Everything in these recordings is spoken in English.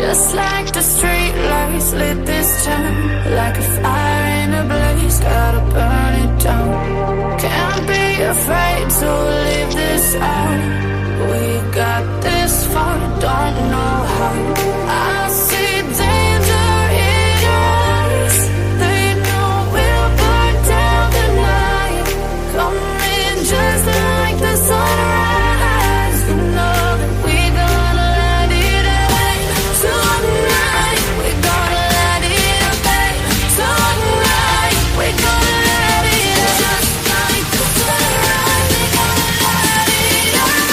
Just like the street lights lit this town, like a fire in a blaze, gotta burn it down. Can't be afraid to leave this out. We got this far, don't know how. I see danger in your eyes. They know we'll burn down the night. Coming just like the sunrise. You know that we gonna let it away. Tonight, we gonna let it away. Tonight, we gonna let it away. Just like the sunrise, we gonna let it away.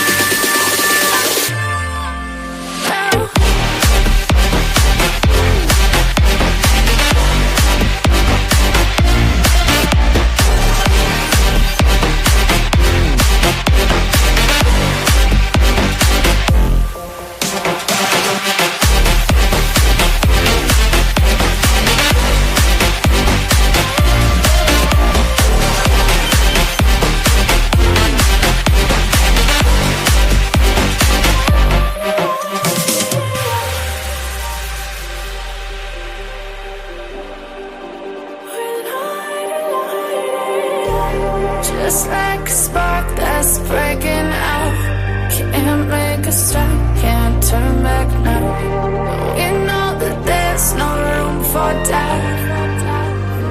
Just like a spark that's breaking out. Can't make a stop, can't turn back now. We know that there's no room for doubt.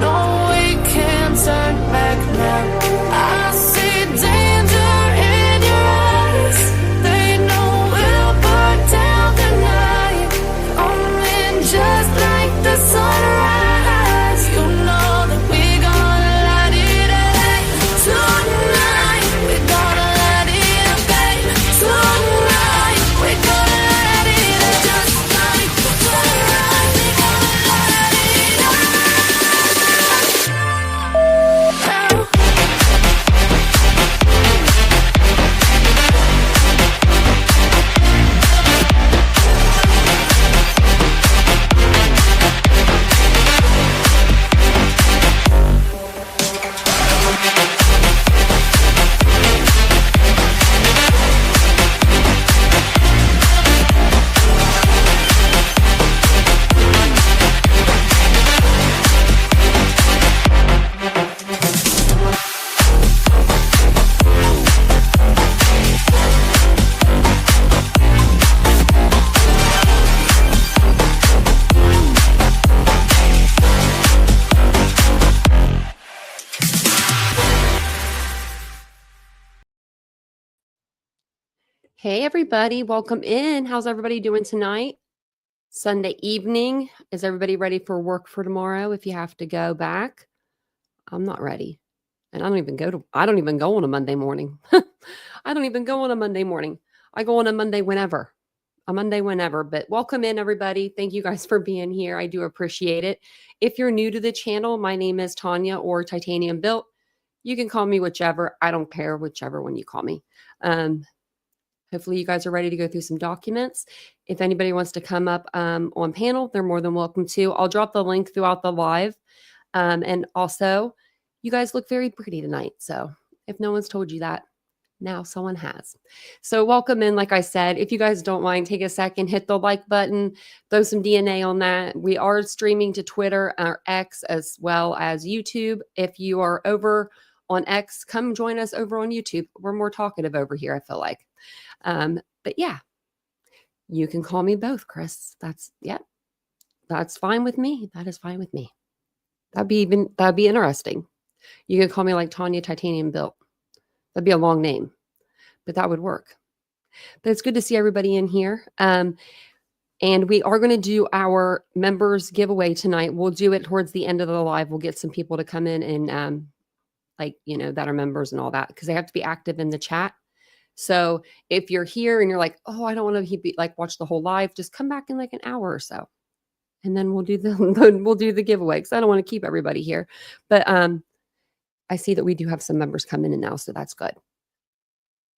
No, we can't turn back now. I see danger in your eyes. They know we'll burn down the night. Coming just like the sunrise. You know that we gonna let it away. Tonight, we gonna let it away. Tonight, we gonna let it away. Just like the sunrise, we gonna let it away. Hey, everybody. Welcome in. How's everybody doing tonight? Sunday evening. Is everybody ready for work for tomorrow if you have to go back? I'm not ready. And I don't even go on a Monday morning. I don't even go on a Monday morning. I go on a Monday whenever. But welcome in, everybody. Thank you guys for being here. I do appreciate it. If you're new to the channel, my name is Tanya or Titanium Built. You can call me whichever. I don't care whichever one you call me. Hopefully you guys are ready to go through some documents. If anybody wants to come up on panel, they're more than welcome to. I'll drop the link throughout the live. And also, you guys look very pretty tonight. So if no one's told you that, now someone has. So welcome in. Like I said, if you guys don't mind, take a second, hit the like button, throw some DNA on that. We are streaming to Twitter or X as well as YouTube. If you are over on X, come join us over on YouTube. We're more talkative over here, I feel like. But yeah, you can call me both, Chris. That's fine with me. That is fine with me. That'd be interesting. You could call me like Tanya Titanium Built. That'd be a long name, but that would work. But it's good to see everybody in here. And we are going to do our members giveaway tonight. We'll do it towards the end of the live. We'll get some people to come in and that are members and all that, because they have to be active in the chat. So if you're here and you're like, oh, I don't want to watch the whole live, just come back in like an hour or so. And then we'll do the giveaway, because I don't want to keep everybody here. But I see that we do have some members coming in now, so that's good.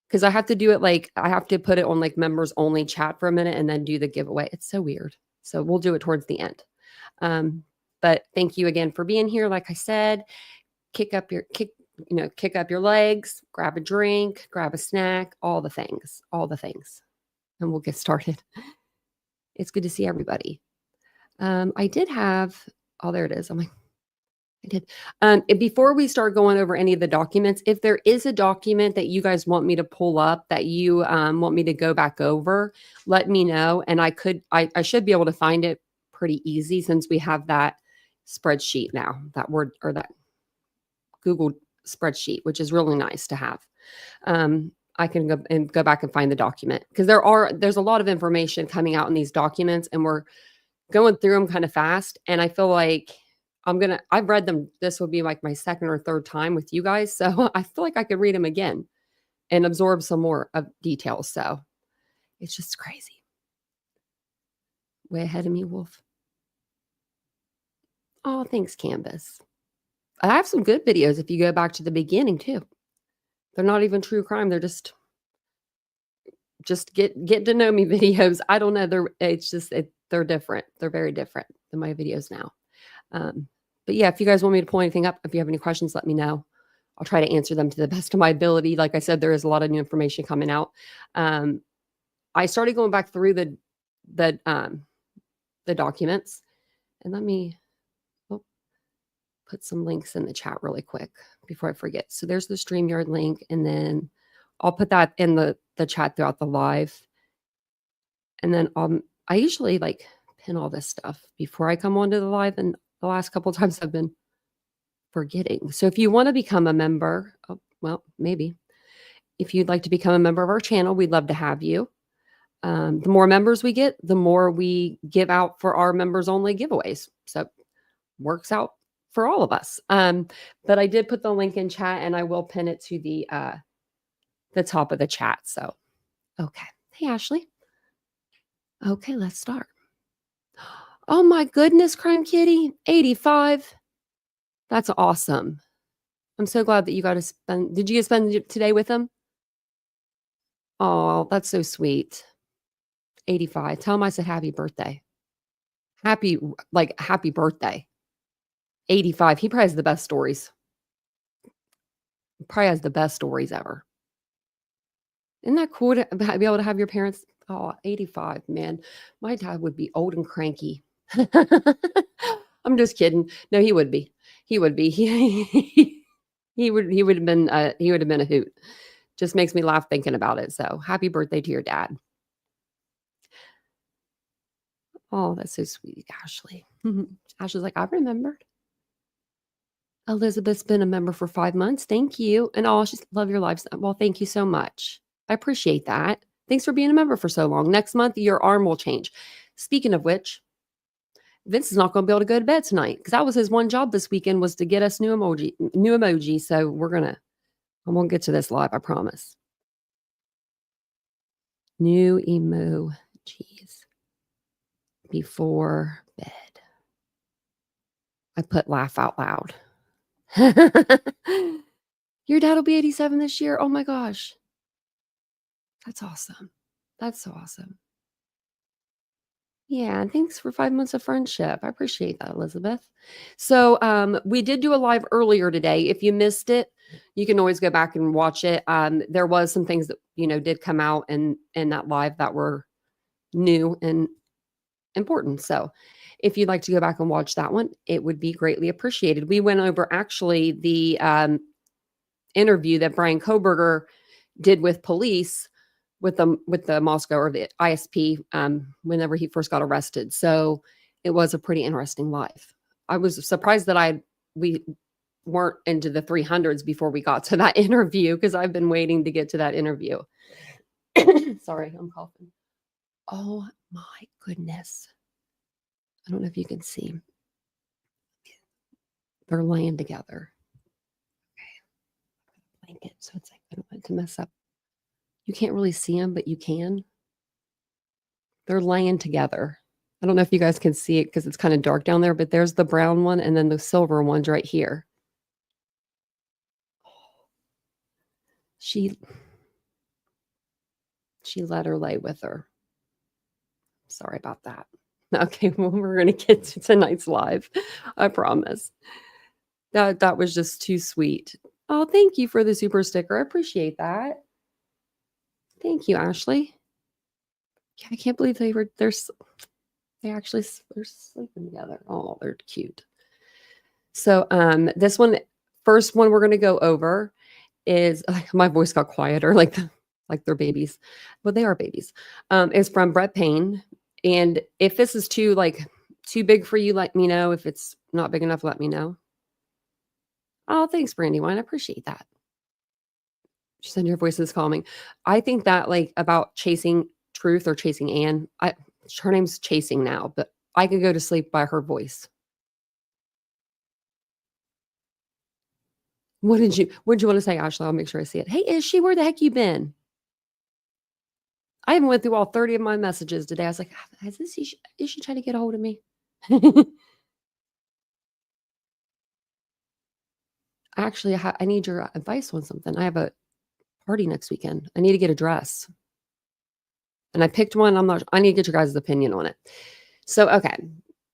Because I have to do it I have to put it on members only chat for a minute and then do the giveaway. It's so weird. So we'll do it towards the end. But thank you again for being here. Like I said, kick up your legs, grab a drink, grab a snack, all the things, and we'll get started. It's good to see everybody. I did have, oh, there it is. I'm like, I did. Before we start going over any of the documents, if there is a document that you guys want me to pull up that you want me to go back over, let me know. And I should be able to find it pretty easy since we have that spreadsheet now, that Word or that Google spreadsheet, which is really nice to have. I can go back and find the document because there's a lot of information coming out in these documents and we're going through them kind of fast. And I feel like I've read them. This will be like my second or third time with you guys. So I feel like I could read them again and absorb some more of details. So it's just crazy. Way ahead of me, Wolf. Oh, thanks, Canvas. I have some good videos if you go back to the beginning too. They're not even true crime. They're just get to know me videos. I don't know. They're different. They're very different than my videos now. But yeah, if you guys want me to pull anything up, if you have any questions, let me know. I'll try to answer them to the best of my ability. Like I said, there is a lot of new information coming out. I started going back through the documents, and let me put some links in the chat really quick before I forget. So there's the StreamYard link, and then I'll put that in the chat throughout the live. And then I usually like pin all this stuff before I come onto the live, and the last couple of times I've been forgetting. So if you want to become a member, maybe if you'd like to become a member of our channel, we'd love to have you. The more members we get, the more we give out for our members only giveaways. So it works out for all of us. But I did put the link in chat and I will pin it to the top of the chat. So, okay. Hey, Ashley. Okay, let's start. Oh my goodness, Crime Kitty, 85. That's awesome. I'm so glad that you got to spend. Did you spend today with him? Oh, that's so sweet. 85. Tell him I said happy birthday. Happy birthday. 85. He probably has the best stories. Probably has the best stories ever. Isn't that cool to be able to have your parents? Oh, 85, man. My dad would be old and cranky. I'm just kidding. No, he would be. He would be. He would have been a hoot. Just makes me laugh thinking about it. So happy birthday to your dad. Oh, that's so sweet, Ashley. Ashley's like, I remembered. Elizabeth's been a member for 5 months. Thank you. And she's love your lives. Well, thank you so much. I appreciate that. Thanks for being a member for so long. Next month, your arm will change. Speaking of which, Vince is not going to be able to go to bed tonight because that was his one job this weekend was to get us new emoji. So I won't get to this live, I promise. New emojis before bed. I put laugh out loud. Your dad will be 87 this year. Oh my gosh. That's awesome. That's so awesome. Yeah, thanks for 5 months of friendship. I appreciate that, Elizabeth. So we did do a live earlier today. If you missed it, you can always go back and watch it. There was some things that, did come out in that live that were new and important. So if you'd like to go back and watch that one, it would be greatly appreciated. We went over actually the interview that Brian Koberger did with police with the Moscow or the ISP whenever he first got arrested. So it was a pretty interesting live. I was surprised that we weren't into the 300s before we got to that interview because I've been waiting to get to that interview. Sorry, I'm coughing. Oh my goodness. I don't know if you can see. They're laying together. Okay. Blanket, so it's like I don't want it to mess up. You can't really see them, but you can. They're laying together. I don't know if you guys can see it because it's kind of dark down there, but there's the brown one and then the silver one's right here. She let her lay with her. Sorry about that. Okay, well, we're going to get to tonight's live. I promise. That was just too sweet. Oh, thank you for the super sticker. I appreciate that. Thank you, Ashley. Yeah, I can't believe they actually they're sleeping together. Oh, they're cute. So this one, first one we're going to go over is my voice got quieter, like they're babies, but they are babies. Is from Brett Payne, and if this is too big for you, let me know. If it's not big enough, let me know. Oh, thanks, Brandywine. I appreciate that. She said your voice is calming. I think that about chasing truth or chasing Anne. Her name's Chasing now, but I could go to sleep by her voice. What did you want to say, Ashley? I'll make sure I see it. Hey, is she? Where the heck you been? I even went through all 30 of my messages today. I was like, is she trying to get a hold of me? Actually, I need your advice on something. I have a party next weekend. I need to get a dress. And I picked one. I need to get your guys' opinion on it. So, okay,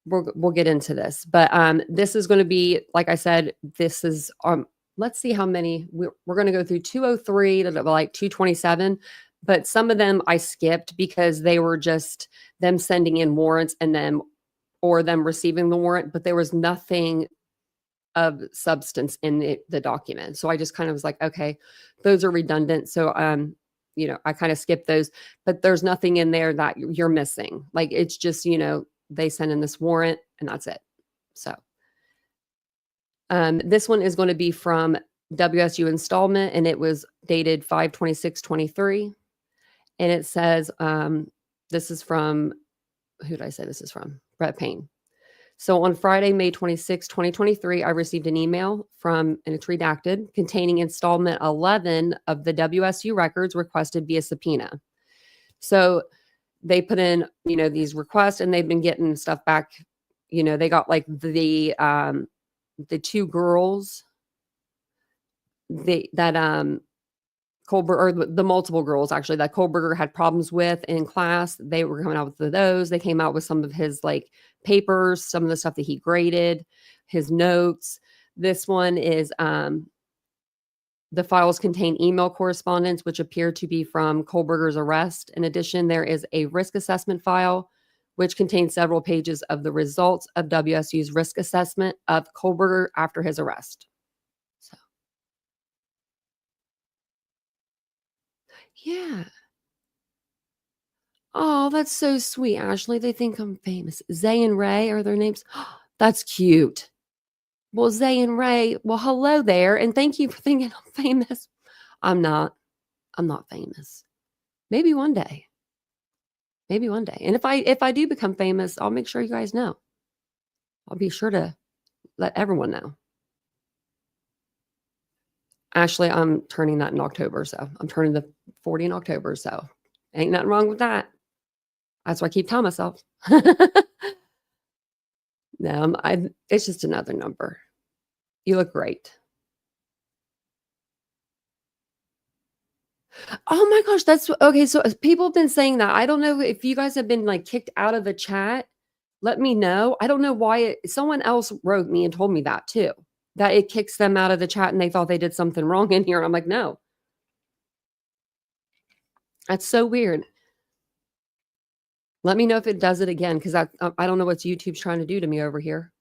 we'll get into this. But this is going to be, like I said, this is let's see how many we're going to go through 203 to like 227. But some of them I skipped because they were just them sending in warrants and them receiving the warrant, but there was nothing of substance in the document. So I just kind of was like, okay, those are redundant. So I kind of skipped those, but there's nothing in there that you're missing. Like it's just, they send in this warrant and that's it. So this one is going to be from WSU installment and it was dated 5/26/23. And it says, this is from, who did I say this is from? Brett Payne. So on Friday, May 26, 2023, I received an email and it's redacted, containing installment 11 of the WSU records requested via subpoena. So they put in, these requests and they've been getting stuff back. They got the two girls that Kohlberger, or the multiple girls actually that Kohlberger had problems with in class. They were coming out with those. They came out with some of his papers, some of the stuff that he graded, his notes. This one is the files contain email correspondence, which appear to be from Kohlberger's arrest. In addition, there is a risk assessment file, which contains several pages of the results of WSU's risk assessment of Kohlberger after his arrest. So, yeah. Oh, that's so sweet, Ashley. They think I'm famous. Zay and Ray are their names. That's cute. Well, Zay and Ray, well, hello there. And thank you for thinking I'm famous. I'm not. I'm not famous. Maybe one day. Maybe one day. And if I do become famous, I'll make sure you guys know. I'll be sure to let everyone know. Ashley, I'm turning that in October. So I'm turning the 40 in October. So ain't nothing wrong with that. That's what I keep telling myself. No, it's just another number. You look great. Oh my gosh, that's okay. So people have been saying that. I don't know if you guys have been kicked out of the chat. Let me know. I don't know why someone else wrote me and told me that too, that it kicks them out of the chat and they thought they did something wrong in here. I'm like, no. That's so weird. Let me know if it does it again because I don't know what YouTube's trying to do to me over here.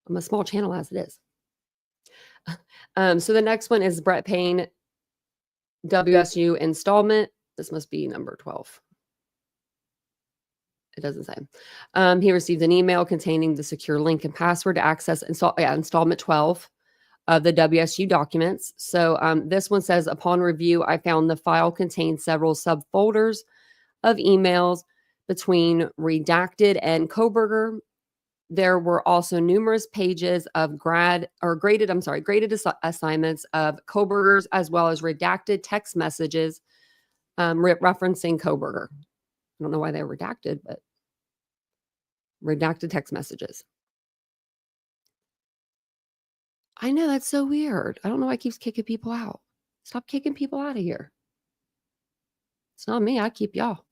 I'm a small channel as it is. So the next one is Brett Payne, WSU installment. This must be number 12. It doesn't say. He received an email containing the secure link and password to access installment 12 of the WSU documents. So this one says, upon review, I found the file contains several subfolders of emails between redacted and Kohlberger. There were also numerous pages of graded assignments of Kohlberger's, as well as redacted text messages referencing Kohlberger. I don't know why they were redacted, but redacted text messages. I know, that's so weird. I don't know why it keeps kicking people out. Stop kicking people out of here. It's not me. I keep y'all.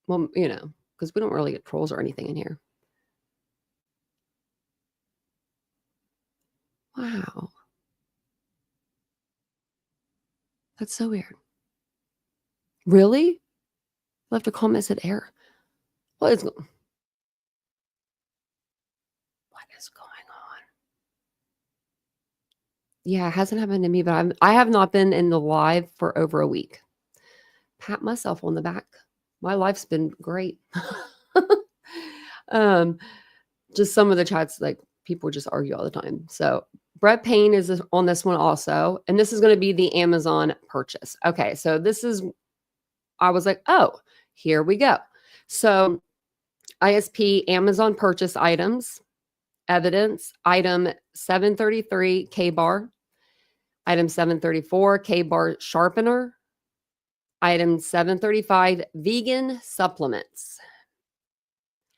Well, because we don't really get trolls or anything in here. Wow. That's so weird. Really? Left a comment, said error. What is going on? Yeah, it hasn't happened to me, but I have not been in the live for over a week. Pat myself on the back. My life's been great. Just some of the chats, like people just argue all the time. So Brett Payne is on this one also, and this is going to be the Amazon purchase. Okay, so I was like, oh, here we go. So ISP Amazon purchase items, evidence, item 733 KaBar, item 734 KaBar sharpener, item 735 vegan supplements.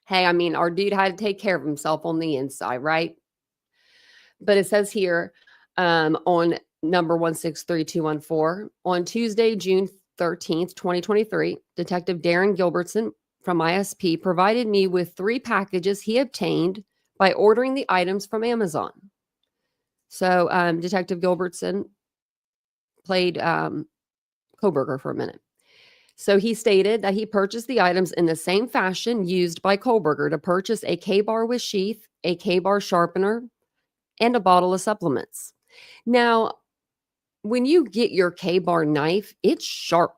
Hey, I mean, our dude had to take care of himself on the inside, right? But it says here on number 163214, on Tuesday, June 13th, 2023, Detective Darren Gilbertson from ISP provided me with 3 packages he obtained by ordering the items from Amazon. So Detective Gilbertson played KaBar for a minute. So he stated that he purchased the items in the same fashion used by KaBar to purchase a KaBar with sheath, a KaBar sharpener, and a bottle of supplements. Now, when you get your KaBar knife, it's sharp.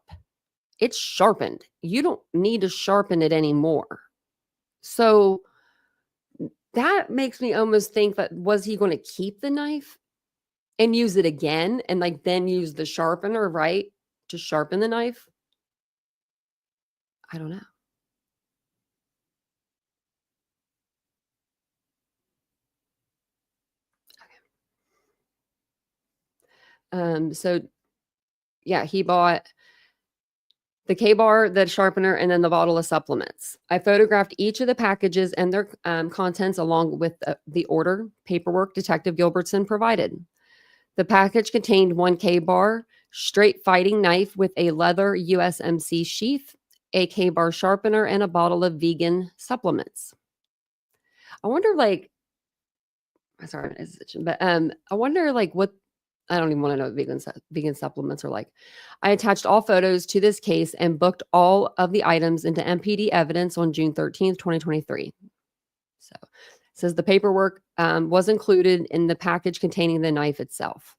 It's sharpened. You don't need to sharpen it anymore. So that makes me almost think that was he going to keep the knife and use it again and like then use the sharpener, right, to sharpen the knife? I don't know. So yeah, he bought the KaBar, the sharpener, and then the bottle of supplements. I photographed each of the packages and their contents along with the order paperwork Detective Gilbertson provided. The package contained 1 KaBar straight fighting knife with a leather USMC sheath, a KaBar sharpener, and a bottle of vegan supplements. I wonder, like, sorry, but I wonder, like, what I don't even want to know what vegan supplements are like. I attached all photos to this case and booked all of the items into MPD evidence on June 13th, 2023. So it says the paperwork was included in the package containing the knife itself.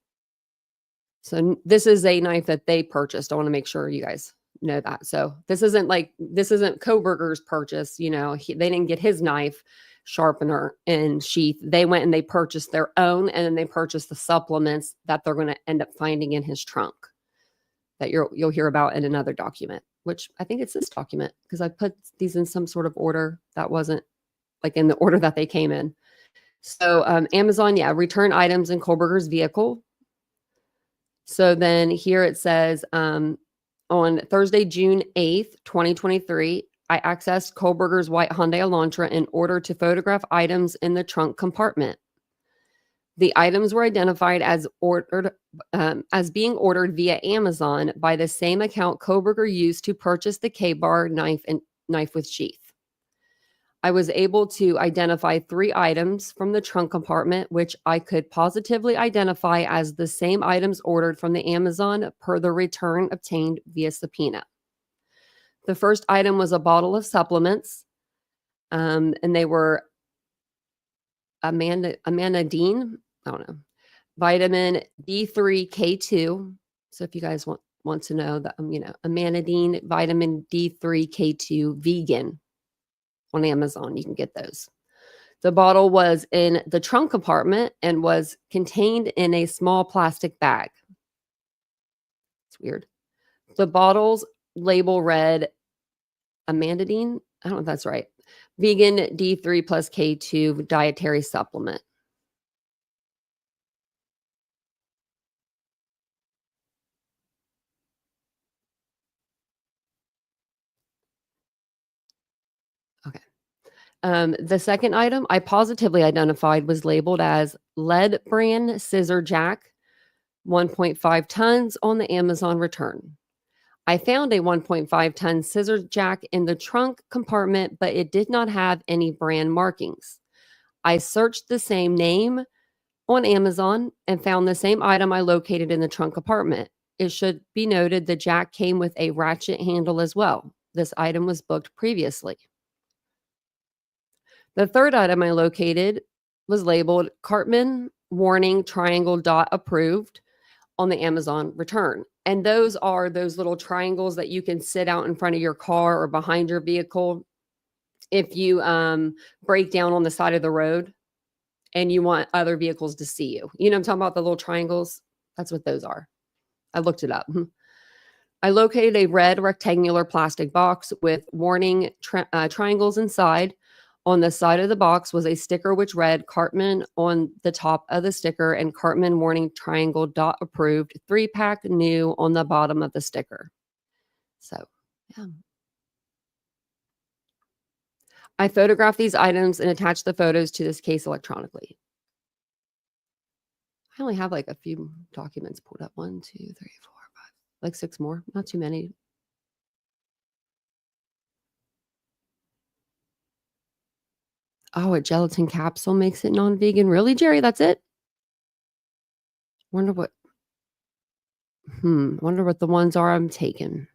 So this is a knife that they purchased. I want to make sure you guys know that. So this isn't KaBar's purchase. You know, they didn't get his knife, sharpener, and sheath. They went and they purchased their own, and then they purchased the supplements that they're going to end up finding in his trunk that you'll hear about in another document, which I think it's this document because I put these in some sort of order that wasn't like in the order that they came in. So Amazon, return items in KaBar's vehicle. So then here it says on Thursday, June 8th, 2023, I accessed KaBar's white Hyundai Elantra in order to photograph items in the trunk compartment. The items were identified as being ordered via Amazon by the same account KaBar used to purchase the KaBar knife with sheath. I was able to identify 3 items from the trunk compartment, which I could positively identify as the same items ordered from the Amazon per the return obtained via subpoena. The first item was a bottle of supplements, and they were Amanadine, I don't know, vitamin D3K2. So if you guys want to know that, Amanadine, vitamin D3K2 vegan on Amazon, you can get those. The bottle was in the trunk compartment and was contained in a small plastic bag. It's weird. The bottle's label read Amanadine. I don't know if that's right. Vegan D3 plus K2 dietary supplement. Okay. The second item I positively identified was labeled as lead brand scissor jack, 1.5 tons on the Amazon return. I found a 1.5 ton scissor jack in the trunk compartment, but it did not have any brand markings. I searched the same name on Amazon and found the same item I located in the trunk compartment. it should be noted the jack came with a ratchet handle as well. This item was booked previously. The third item I located was labeled Cartman warning triangle dot approved on the Amazon return. And those are those little triangles that you can sit out in front of your car or behind your vehicle if you break down on the side of the road and you want other vehicles to see you. You know I'm talking about, the little triangles? That's what those are. I looked it up. I located a red rectangular plastic box with warning triangles inside. On the side of the box was a sticker which read Cartman on the top of the sticker and Cartman warning triangle dot approved 3-pack new on the bottom of the sticker. So, yeah. I photographed these items and attached the photos to this case electronically. I only have like a few documents pulled up. 1, 2, 3, 4, 5, like 6 more. Not too many. Oh, a gelatin capsule makes it non-vegan. Really, Jerry? That's it? Wonder what wonder what the ones are I'm taking.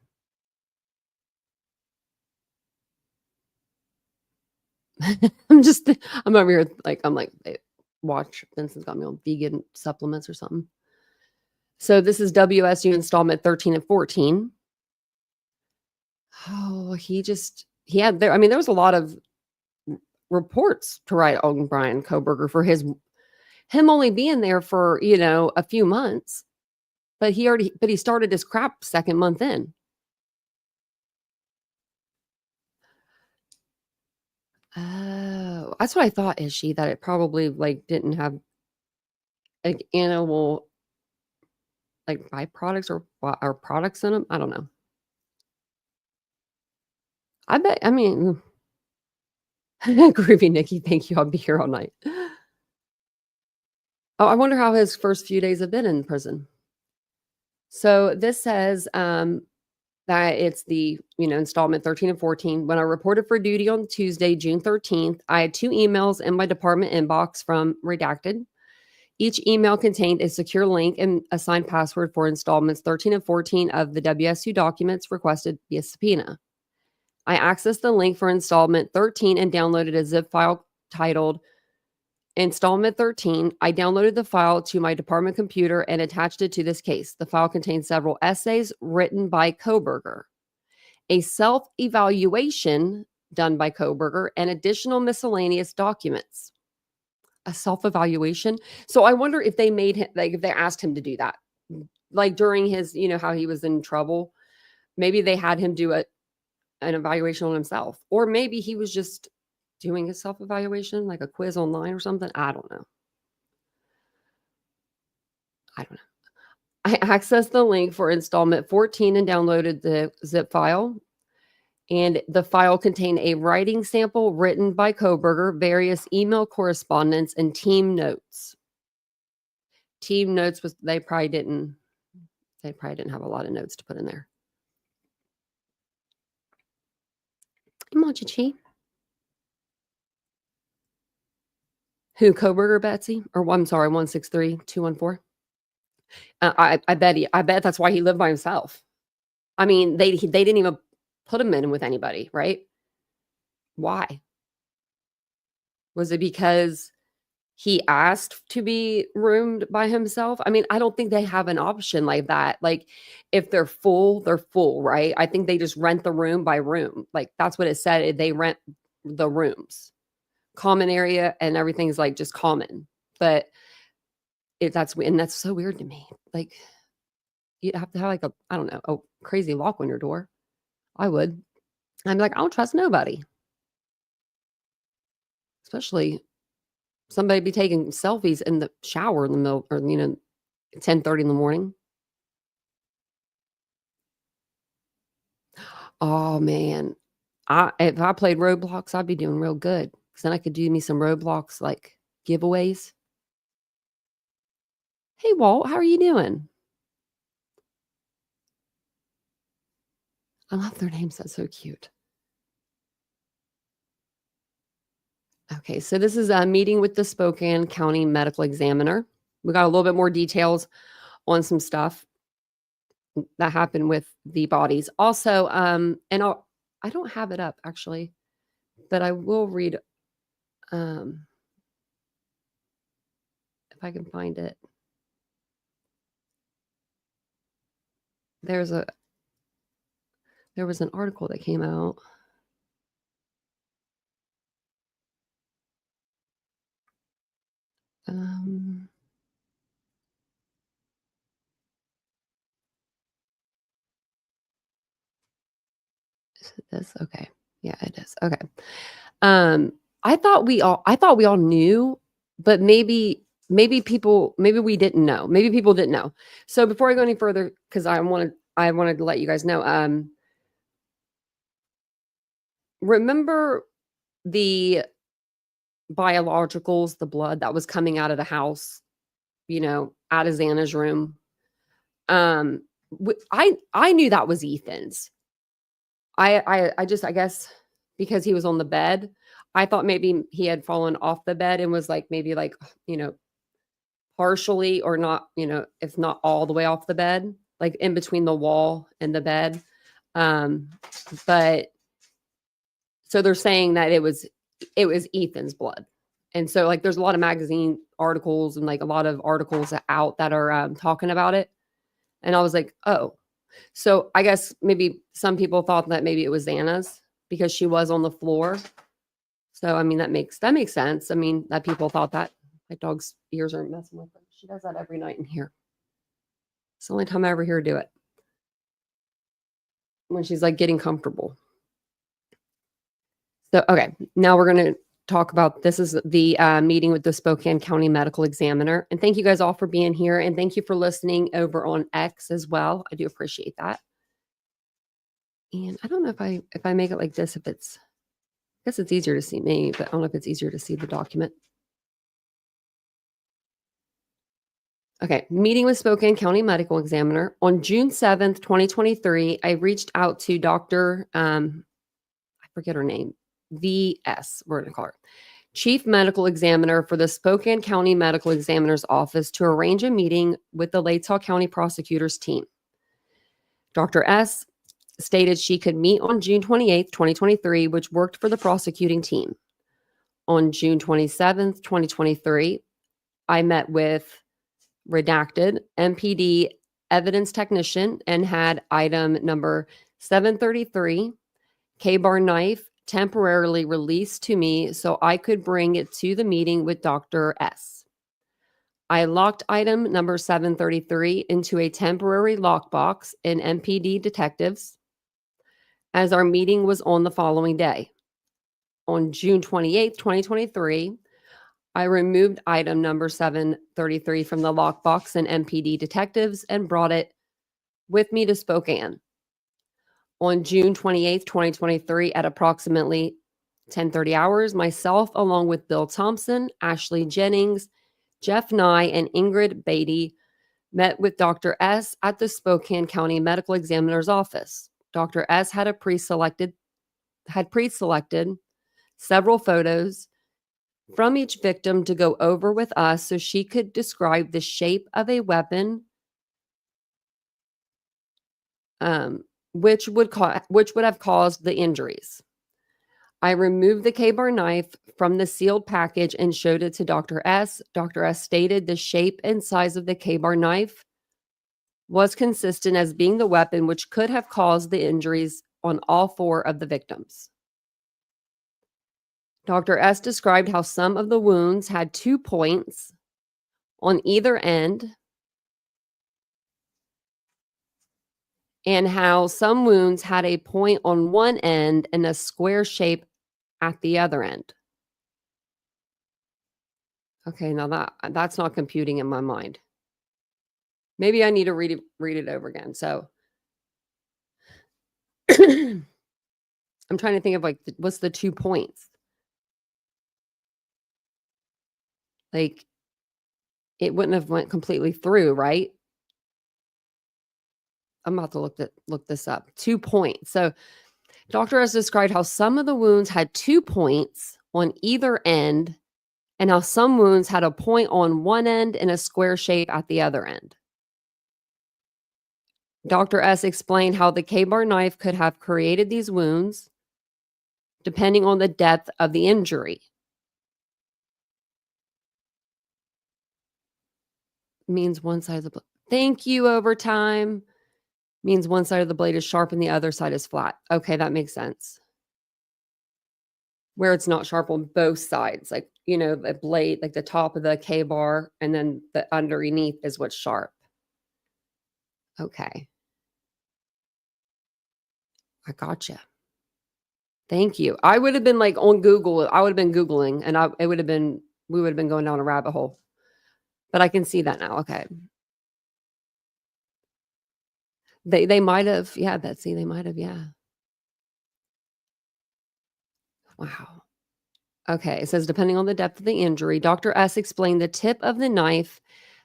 I'm over here I'm like, "Hey, watch, Vincent's got me on vegan supplements or something." So this is WSU installment 13 and 14. Oh, he had there. I mean, there was a lot of reports to write on Brian Koberger for him only being there for, a few months, but he started his crap second month in. Oh, that's what I thought. Is she that it probably didn't have like animal byproducts or products in them? I don't know. I bet. I mean, groovy Nikki, thank you. I'll be here all night. Oh, I wonder how his first few days have been in prison. So this says that it's the installment 13 and 14. When I reported for duty on Tuesday, June 13th, I had 2 emails in my department inbox from Redacted. Each email contained a secure link and assigned password for installments 13 and 14 of the WSU documents requested via subpoena. I accessed the link for installment 13 and downloaded a zip file titled Installment 13. I downloaded the file to my department computer and attached it to this case. The file contains several essays written by Koberger, a self-evaluation done by Koberger, and additional miscellaneous documents. A self-evaluation? So I wonder if they made him, if they asked him to do that, during his, how he was in trouble. Maybe they had him do an evaluation on himself, or maybe he was just doing a self-evaluation, like a quiz online or something. I don't know. I accessed the link for installment 14 and downloaded the zip file. And the file contained a writing sample written by Koberger, various email correspondence, and team notes. Team notes they probably didn't have a lot of notes to put in there. Machichi. Who, Koberger, Betsy? Or I'm sorry, 163-214. I bet that's why he lived by himself. I mean, they didn't even put him in with anybody, right? Why? Was it because he asked to be roomed by himself? I mean, I don't think they have an option like that. Like, if they're full, right? I think they just rent the room by room. Like, that's what it said. They rent the rooms. Common area and everything's just common. But that's so weird to me. Like, you'd have to have I don't know, a crazy lock on your door. I would. I'm like, I don't trust nobody. Especially somebody be taking selfies in the shower in the middle, or 10:30 in the morning. Oh man. If I played Roblox, I'd be doing real good. Because then I could do me some Roblox giveaways. Hey Walt, how are you doing? I love their names. That's so cute. Okay, so this is a meeting with the Spokane County Medical Examiner. We got a little bit more details on some stuff. that happened with the bodies. Also, I don't have it up actually, but I will read if I can find it. There was an article that came out. Is it this? Okay. Yeah, it is. Okay. I thought we all knew, but maybe we didn't know. Maybe people didn't know. So before I go any further, because I wanted to let you guys know, remember the biologicals, the blood that was coming out of the house, out of Xana's room. I knew that was Ethan's. I guess because he was on the bed, I thought maybe he had fallen off the bed and was maybe partially or not, if not all the way off the bed, like in between the wall and the bed. But so they're saying that it was Ethan's blood. And so there's a lot of magazine articles and a lot of articles out that are talking about it. And I was like, oh, so I guess maybe some people thought that maybe it was Xana's because she was on the floor. So I mean that makes sense. I mean that people thought that. My dog's ears are messing with her. She does that every night in here. It's the only time I ever hear her do it. When she's getting comfortable. So okay, now we're gonna talk about this is the meeting with the Spokane County Medical Examiner. And thank you guys all for being here. And thank you for listening over on X as well. I do appreciate that. And I don't know if I make it like this, I guess it's easier to see me, but I don't know if it's easier to see the document. Okay, meeting with Spokane County Medical Examiner. On June 7th, 2023, I reached out to Dr. I forget her name, VS, we're going to call her, Chief Medical Examiner for the Spokane County Medical Examiner's Office to arrange a meeting with the Latah County Prosecutor's team. Dr. S stated she could meet on June 28th, 2023, which worked for the prosecuting team. On June 27th, 2023, I met with redacted MPD evidence technician and had item number 733, KaBar knife, temporarily released to me so I could bring it to the meeting with Dr. S. I locked item number 733 into a temporary lockbox in MPD detectives as our meeting was on the following day. On June 28th, 2023, I removed item number 733 from the lockbox in MPD detectives and brought it with me to Spokane. On June 28th, 2023, at approximately 10:30 hours, myself, along with Bill Thompson, Ashley Jennings, Jeff Nye, and Ingrid Beatty, met with Dr. S at the Spokane County Medical Examiner's office. Dr. S had pre-selected several photos from each victim to go over with us so she could describe the shape of a weapon which would have caused the injuries. I removed the KaBar knife from the sealed package and showed it to Dr. S. Dr. S stated the shape and size of the KaBar knife was consistent as being the weapon which could have caused the injuries on all four of the victims. Dr. S described how some of the wounds had 2 points on either end and how some wounds had a point on one end and a square shape at the other end. Okay, now that's not computing in my mind. Maybe I need to read it over again. So I'm trying to think of what's the 2 points? It wouldn't have went completely through, right? I'm about to look this up. 2 points. So Dr. has described how some of the wounds had 2 points on either end and how some wounds had a point on one end and a square shape at the other end. Dr. S explained how the KaBar knife could have created these wounds depending on the depth of the injury. Means one side of the blade. Thank you, overtime. Means one side of the blade is sharp and the other side is flat. Okay, that makes sense. Where it's not sharp on both sides, like, the blade, like the top of the KaBar, and then the underneath is what's sharp. Okay. I gotcha. Thank you. I would have been like on Google. I would have been Googling and we would have been going down a rabbit hole. But I can see that now. Okay. They might have, yeah, Betsy, they might have, yeah. Wow. Okay, it says depending on the depth of the injury, Dr. S explained the tip of the knife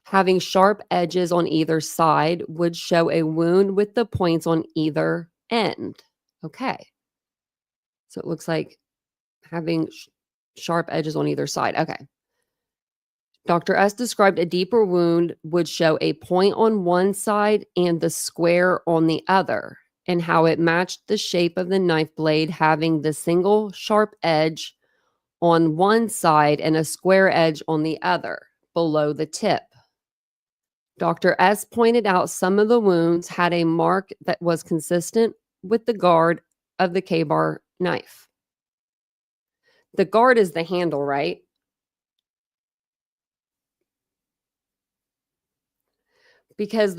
having sharp edges on either side would show a wound with the points on either end. Okay. So it looks like having sharp edges on either side. Okay. Dr. S described a deeper wound would show a point on one side and the square on the other, and how it matched the shape of the knife blade having the single sharp edge on one side and a square edge on the other, below the tip. Dr. S pointed out some of the wounds had a mark that was consistent with the guard of the KaBar knife. The guard is the handle, right? Because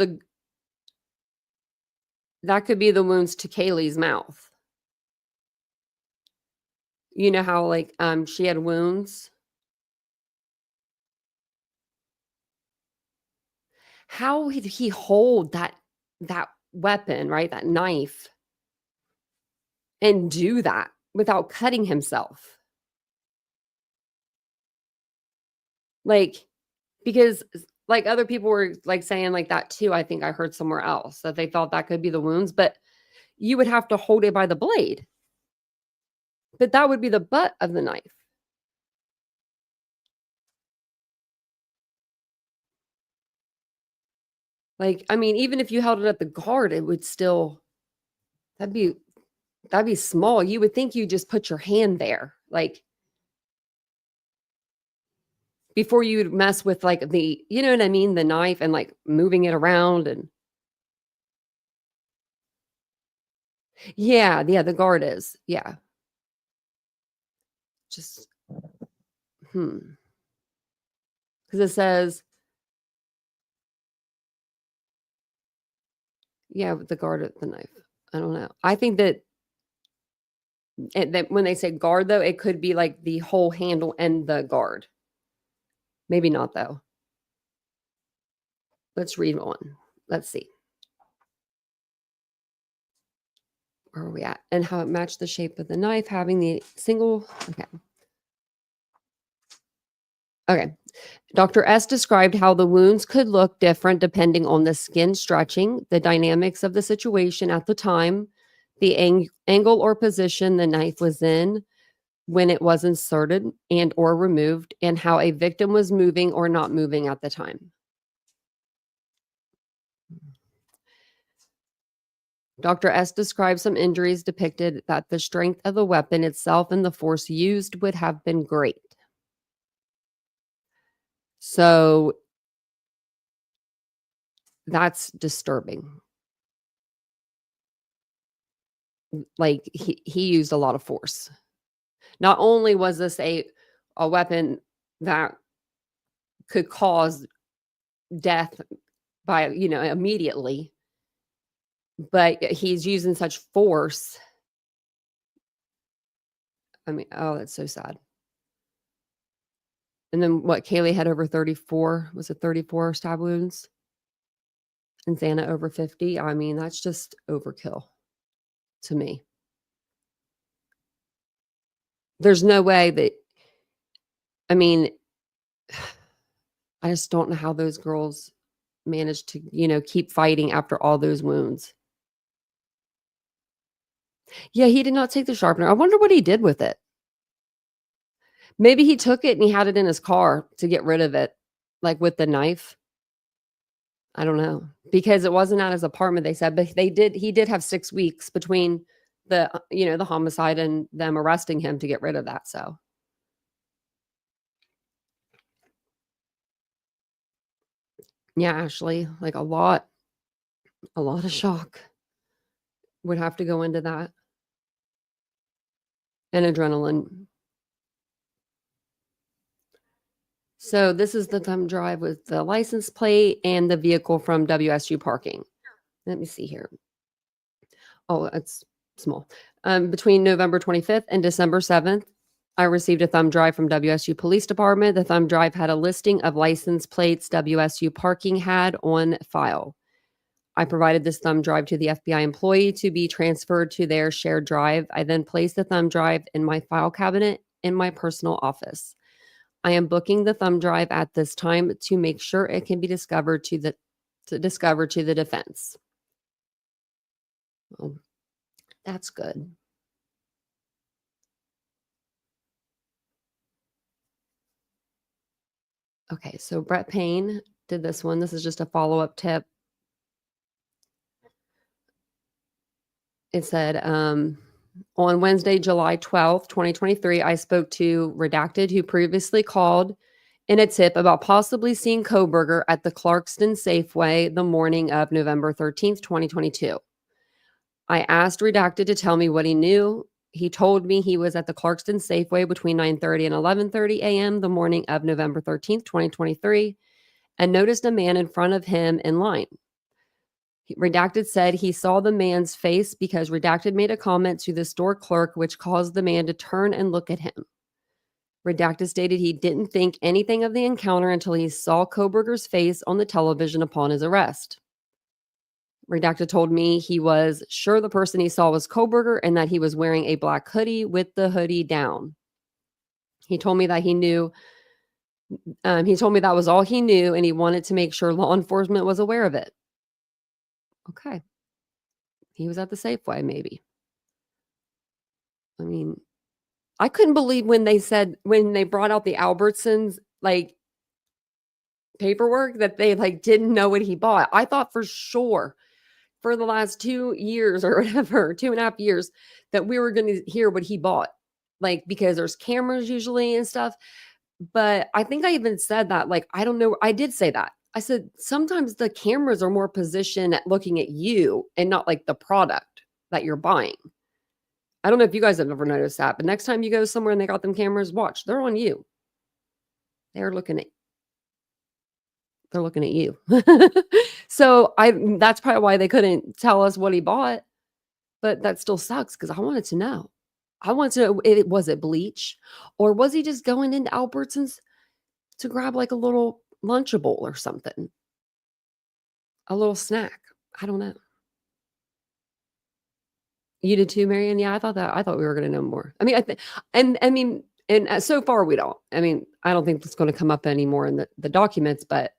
that could be the wounds to Kaylee's mouth. You know how she had wounds? How did he hold that weapon, right? That knife, and do that without cutting himself? Because other people were saying that too. I think I heard somewhere else that they thought that could be the wounds, but you would have to hold it by the blade. But that would be the butt of the knife. Even if you held it at the guard, it would still, that'd be small. You would think you just put your hand there, before you'd mess with the, you know what I mean? The knife and moving it around and. Yeah, the guard is. Yeah. Just, because it says, yeah, with the guard of the knife. I don't know. I think that when they say guard, though, it could be the whole handle and the guard. Maybe not, though. Let's read on. Let's see. Where are we at? And how it matched the shape of the knife, having the single. Okay. Dr. S described how the wounds could look different depending on the skin stretching, the dynamics of the situation at the time, the angle or position the knife was in when it was inserted and or removed, and how a victim was moving or not moving at the time. Dr. S described some injuries depicted that the strength of the weapon itself and the force used would have been great. So that's disturbing. He used a lot of force. Not only was this a weapon that could cause death by, immediately, but he's using such force. Oh, that's so sad. And then Kaylee had over 34, was it 34 stab wounds? And Xana over 50. That's just overkill to me. There's no way that, I just don't know how those girls managed to, keep fighting after all those wounds. Yeah, he did not take the sharpener. I wonder what he did with it. Maybe he took it and he had it in his car to get rid of it, with the knife. I don't know, because it wasn't at his apartment, they said, but he did have 6 weeks between the homicide and them arresting him to get rid of that, so. Yeah, Ashley, like a lot of shock would have to go into that, and adrenaline. So this is the thumb drive with the license plate and the vehicle from WSU parking. Let me see here. Oh, it's small. Between November 25th and December 7th, I received a thumb drive from WSU Police Department. The thumb drive had a listing of license plates WSU parking had on file. I provided this thumb drive to the FBI employee to be transferred to their shared drive. I then placed the thumb drive in my file cabinet in my personal office. I am booking the thumb drive at this time to make sure it can be discovered to the defense. Well, that's good. Okay, so Brett Payne did this one. This is just a follow-up tip. It said, on Wednesday, July 12th, 2023, I spoke to Redacted, who previously called in a tip about possibly seeing Kohberger at the Clarkston Safeway the morning of November 13th, 2022. I asked Redacted to tell me what he knew. He told me he was at the Clarkston Safeway between 9:30 and 11:30 a.m. the morning of November 13th, 2023, and noticed a man in front of him in line. Redacted said he saw the man's face because Redacted made a comment to the store clerk, which caused the man to turn and look at him. Redacted stated he didn't think anything of the encounter until he saw Kohberger's face on the television upon his arrest. Redacted told me he was sure the person he saw was Kohberger and that he was wearing a black hoodie with the hoodie down. He told me that he knew. He told me that was all he knew, and he wanted to make sure law enforcement was aware of it. Okay. He was at the Safeway, maybe. I mean, I couldn't believe when they brought out the Albertsons, like, paperwork that they, like, didn't know what he bought. I thought for sure for the last 2 years or whatever, 2.5 years, that we were going to hear what he bought, like, because there's cameras usually and stuff. But I think I even said that, like, I don't know. I did say that. I said, sometimes the cameras are more positioned at looking at you and not like the product that you're buying. I don't know if you guys have ever noticed that, but next time you go somewhere and they got them cameras, watch, they're on you. They're looking at you. So that's probably why they couldn't tell us what he bought, but that still sucks because I wanted to know. I wanted to know, was it bleach, or was he just going into Albertsons to grab like a little Lunchable or something, a little snack? I don't know. You did too, Marianne? Yeah, I thought we were going to know more. I mean, and so far we don't. I mean, I don't think it's going to come up anymore in the documents, but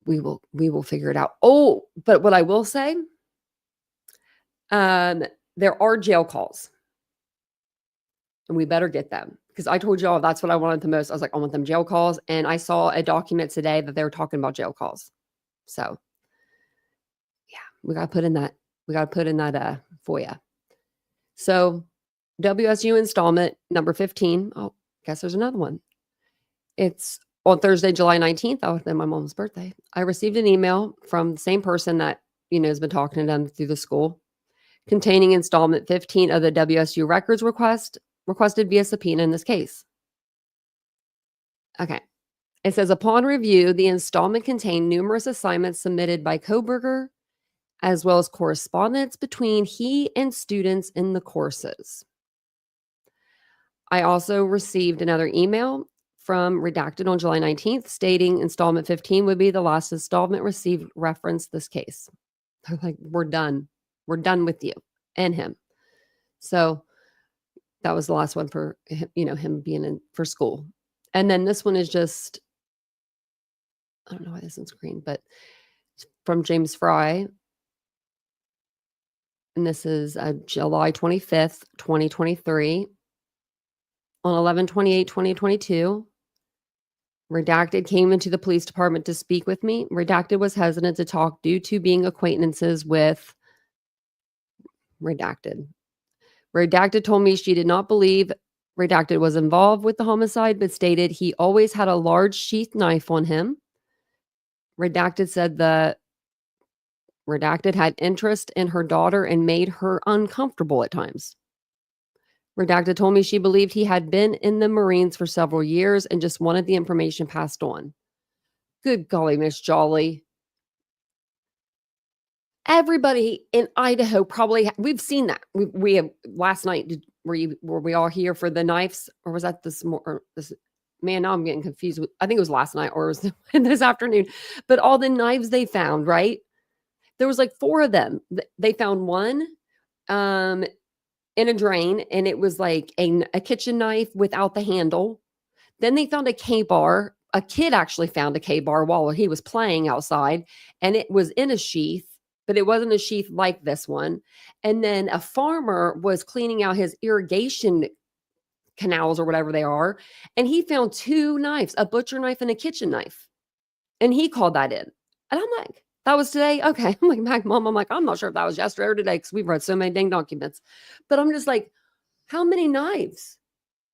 we will figure it out. Oh, but what I will say, there are jail calls, and we better get them, because I told y'all that's what I wanted the most. I was like, I want them jail calls, and I saw a document today that they were talking about jail calls. So, yeah, we got to put in that. We got to put in that FOIA. So, WSU installment number 15. Oh, guess there's another one. It's on Thursday, July 19th. Oh, then my mom's birthday. I received an email from the same person that, has been talking to them through the school, containing installment 15 of the WSU records requested via subpoena in this case. Okay. It says, upon review, the installment contained numerous assignments submitted by Kohberger, as well as correspondence between he and students in the courses. I also received another email from Redacted on July 19th stating installment 15 would be the last installment received reference this case. They're like, we're done. We're done with you and him. So that was the last one for him, him being in for school. And then this one is just, I don't know why this one's green, but it's from James Fry. And this is July 25th, 2023. On 11/28/2022, Redacted came into the police department to speak with me. Redacted was hesitant to talk due to being acquaintances with Redacted. Redacted told me she did not believe Redacted was involved with the homicide, but stated he always had a large sheath knife on him. Redacted said the Redacted had interest in her daughter and made her uncomfortable at times. Redacted told me she believed he had been in the Marines for several years and just wanted the information passed on. Good golly, Miss Jolly. Everybody in Idaho probably we've seen that. We have last night. Were we all here for the knives, or was that this this? Man, now I'm getting confused. I think it was last night, or it was this afternoon. But all the knives they found, right? There was like 4 of them. They found one in a drain, and it was like a kitchen knife without the handle. Then they found a KaBar. A kid actually found a KaBar while he was playing outside, and it was in a sheath, but it wasn't a sheath like this one. And then a farmer was cleaning out his irrigation canals or whatever they are, and he found 2 knives, a butcher knife and a kitchen knife. And he called that in. And I'm like, that was today? Okay. I'm like, back, Mom, I'm like, I'm not sure if that was yesterday or today because we've read so many dang documents. But I'm just like, how many knives?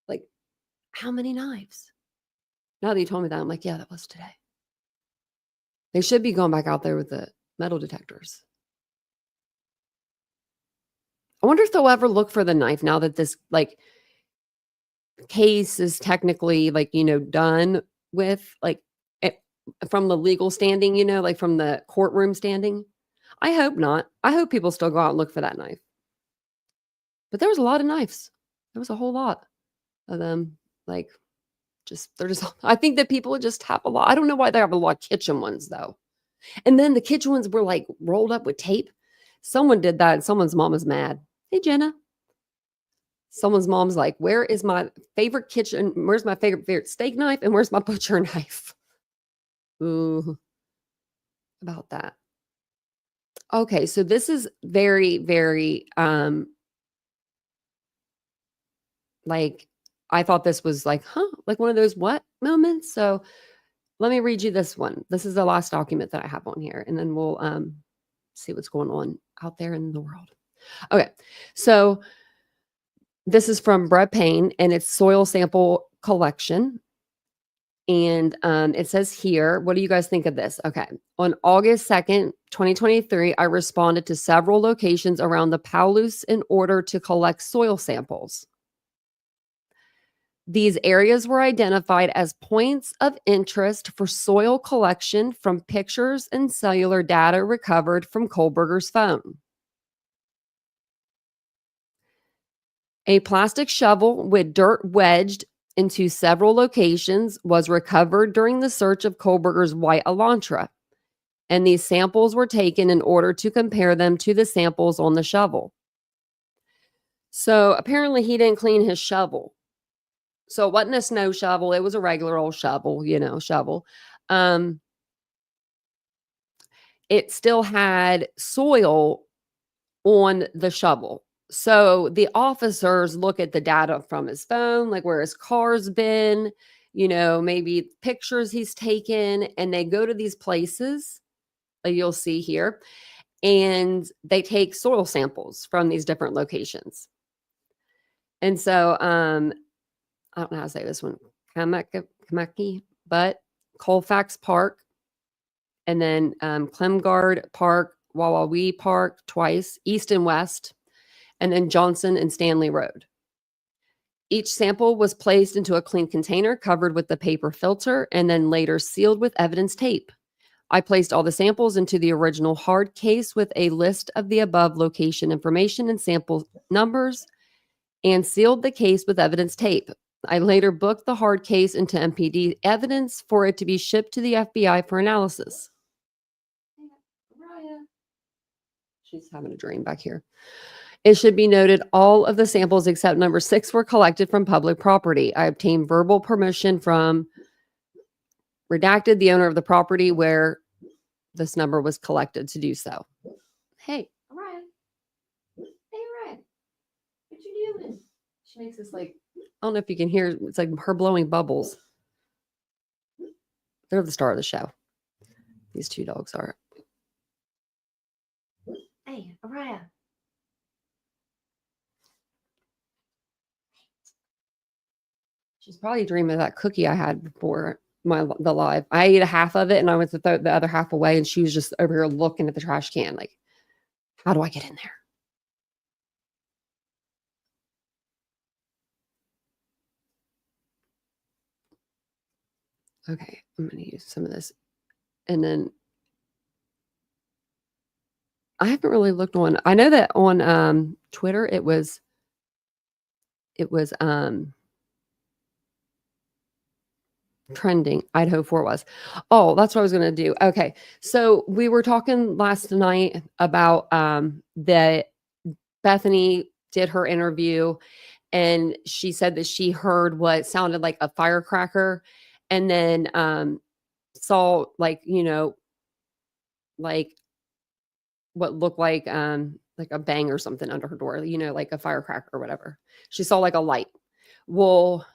Like, how many knives? Now that you told me that, I'm like, yeah, that was today. They should be going back out there with the metal detectors. I wonder if they'll ever look for the knife now that this like case is technically like, done with, like, from the legal standing, like from the courtroom standing. I hope not. I hope people still go out and look for that knife. But there was a lot of knives. There was a whole lot of them. Like, I think that people just have a lot. I don't know why they have a lot of kitchen ones though. And then the kitchen ones were like rolled up with tape. Someone did that and someone's mom is mad. Hey, Jenna. Someone's mom's like, where's my favorite steak knife and where's my butcher knife? Ooh, about that. Okay, so this is very, very, like, I thought this was like, like one of those what moments? So let me read you this one. This is the last document that I have on here, and then we'll see what's going on out there in the world. Okay, so this is from Brett Payne, and it's soil sample collection. And it says here, what do you guys think of this? Okay. On August 2nd, 2023, I responded to several locations around the Palouse in order to collect soil samples. These areas were identified as points of interest for soil collection from pictures and cellular data recovered from Kohlberger's phone. A plastic shovel with dirt wedged into several locations was recovered during the search of Kohlberger's white Elantra, and these samples were taken in order to compare them to the samples on the shovel. So apparently he didn't clean his shovel. So it wasn't a snow shovel. It was a regular old shovel, shovel. It still had soil on the shovel. So the officers look at the data from his phone, like where his car's been, maybe pictures he's taken, and they go to these places, like you'll see here, and they take soil samples from these different locations. And so, I don't know how to say this one, Kamaki, but Colfax Park, and then Clemgard Park, Wawawee Park twice, east and west, and then Johnson and Stanley Road. Each sample was placed into a clean container covered with the paper filter and then later sealed with evidence tape. I placed all the samples into the original hard case with a list of the above location information and sample numbers and sealed the case with evidence tape. I later booked the hard case into MPD evidence for it to be shipped to the FBI for analysis. She's having a dream back here. It should be noted all of the samples except number 6 were collected from public property. I obtained verbal permission from Redacted, the owner of the property where this number was collected, to do so. Hey, Ryan. Hey, Ryan. What you doing? She makes this like, I don't know if you can hear, it's like her blowing bubbles. They're the star of the show. These two dogs are. Hey, Araya. She's probably dreaming of that cookie I had before the live. I ate a half of it and I went to throw the other half away, and she was just over here looking at the trash can like, how do I get in there? Okay, I'm going to use some of this. And then I haven't really looked on. I know that on Twitter it was trending. Idaho 4 was. Oh, that's what I was going to do. Okay. So we were talking last night about that Bethany did her interview, and she said that she heard what sounded like a firecracker, and then saw like what looked like a bang or something under her door, like a firecracker or whatever. She saw like a light. Well,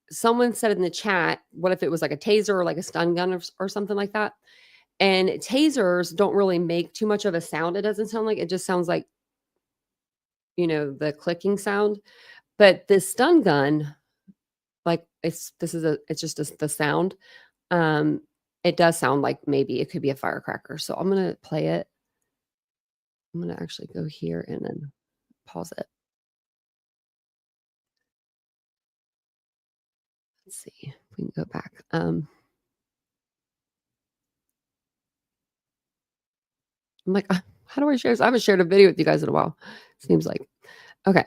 someone said in the chat, what if it was like a taser or like a stun gun or something like that? And tasers don't really make too much of a sound. It doesn't sound like, it just sounds like, the clicking sound. But this stun gun, like it's just the sound. It does sound like maybe it could be a firecracker. So I'm going to play it. I'm going to actually go here and then pause it. Let's see if we can go back. I'm like, how do I share this? I haven't shared a video with you guys in a while. Seems like. Okay.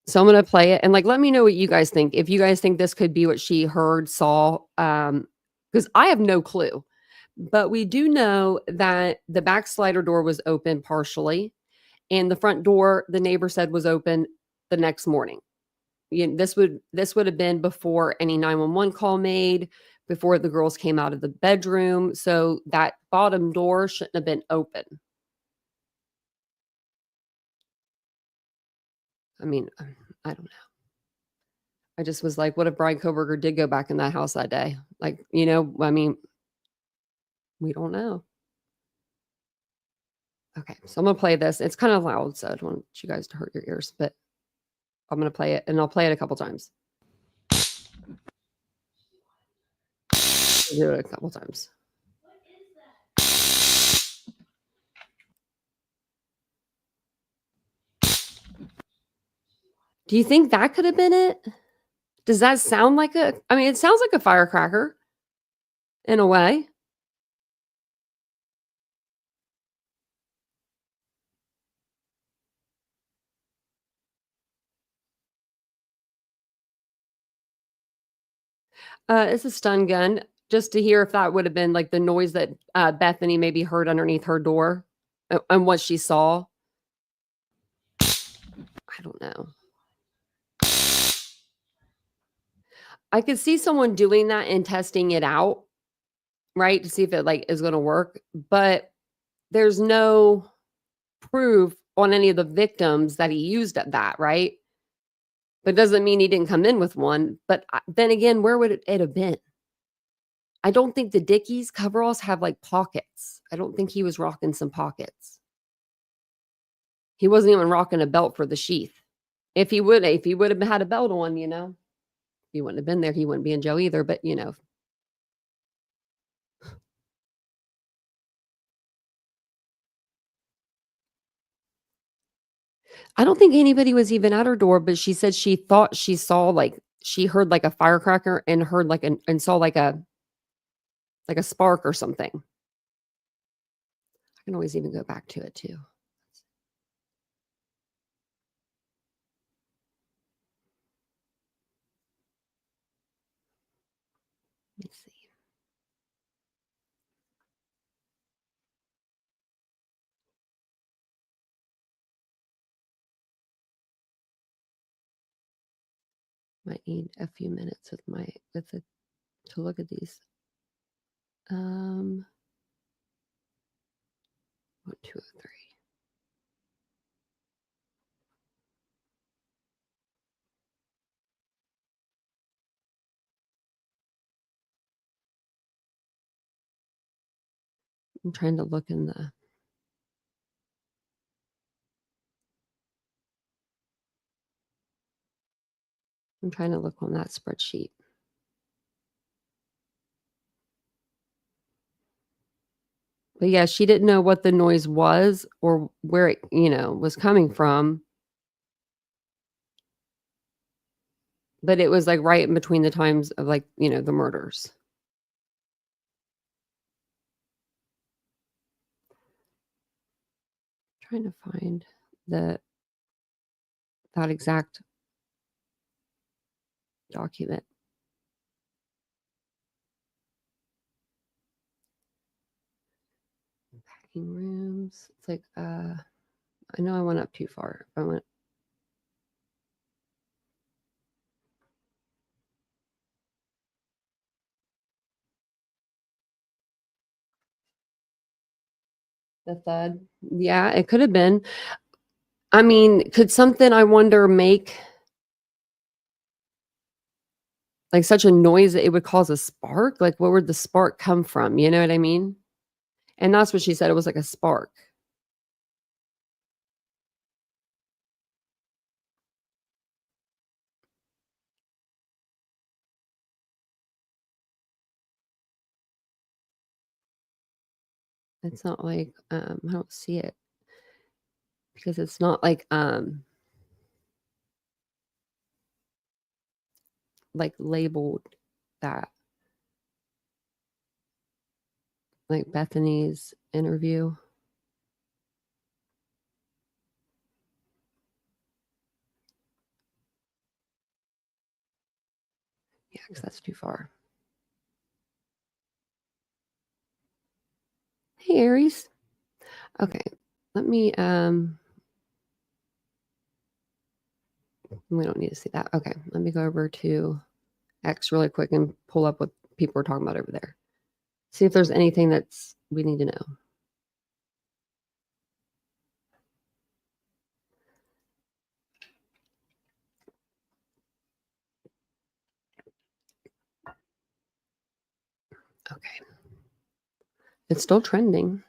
So I'm going to play it and like, let me know what you guys think. If you guys think this could be what she heard, saw, because I have no clue. But we do know that the back slider door was open partially, and the front door, the neighbor said, was open the next morning. This would have been before any 911 call made, before the girls came out of the bedroom. So that bottom door shouldn't have been open. I mean, I don't know. I just was like, what if Brian Koberger did go back in that house that day? Like, I mean, we don't know. Okay, so I'm going to play this. It's kind of loud, so I don't want you guys to hurt your ears, but I'm going to play it, and I'll play it a couple times. I'll do it a couple times. Do you think that could have been it? Does that sound like I mean, it sounds like a firecracker in a way. It's a stun gun, just to hear if that would have been like the noise that Bethany maybe heard underneath her door and what she saw. I don't know. I could see someone doing that and testing it out, right? To see if it like is going to work, but there's no proof on any of the victims that he used at that, right? But doesn't mean he didn't come in with one. But then again, where would it have been? I don't think the Dickies coveralls have like pockets. I don't think he was rocking some pockets. He wasn't even rocking a belt for the sheath. If he would have had a belt on, he wouldn't have been there. He wouldn't be in jail either. But I don't think anybody was even at her door, but she said she thought she saw she heard like a firecracker and heard and saw like a spark or something. I can always even go back to it too. Let me see. Might need a few minutes to look at these. 1, 2, 3. I'm trying to look in the. I'm trying to look on that spreadsheet. But yeah, she didn't know what the noise was or where it, was coming from. But it was like right in between the times of like, the murders. Trying to find that exact document. Packing rooms. It's like I know I went up too far. I went. The thud. Yeah, it could have been. I mean, could something, I wonder, make like such a noise that it would cause a spark? Like, where would the spark come from? You know what I mean? And that's what she said. It was like a spark. It's not like I don't see it because it's not like labeled that, like Bethany's interview. Yeah, because that's too far. Hey, Aries. Okay, let me we don't need to see that. Okay, let me go over to X really quick and pull up what people are talking about over there. See if there's anything that's we need to know. Okay. It's still trending.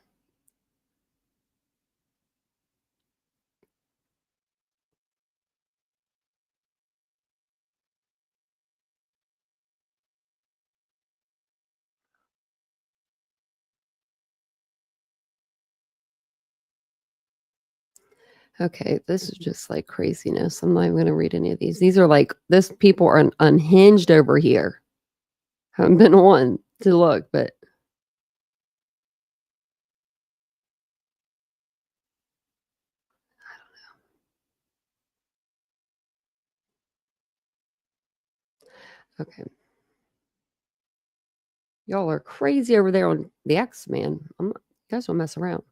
Okay, this is just like craziness. I'm not even going to read any of these. These are like, this people are unhinged over here. Haven't been one to look, but okay. Y'all are crazy over there on the X, man. You guys don't mess around.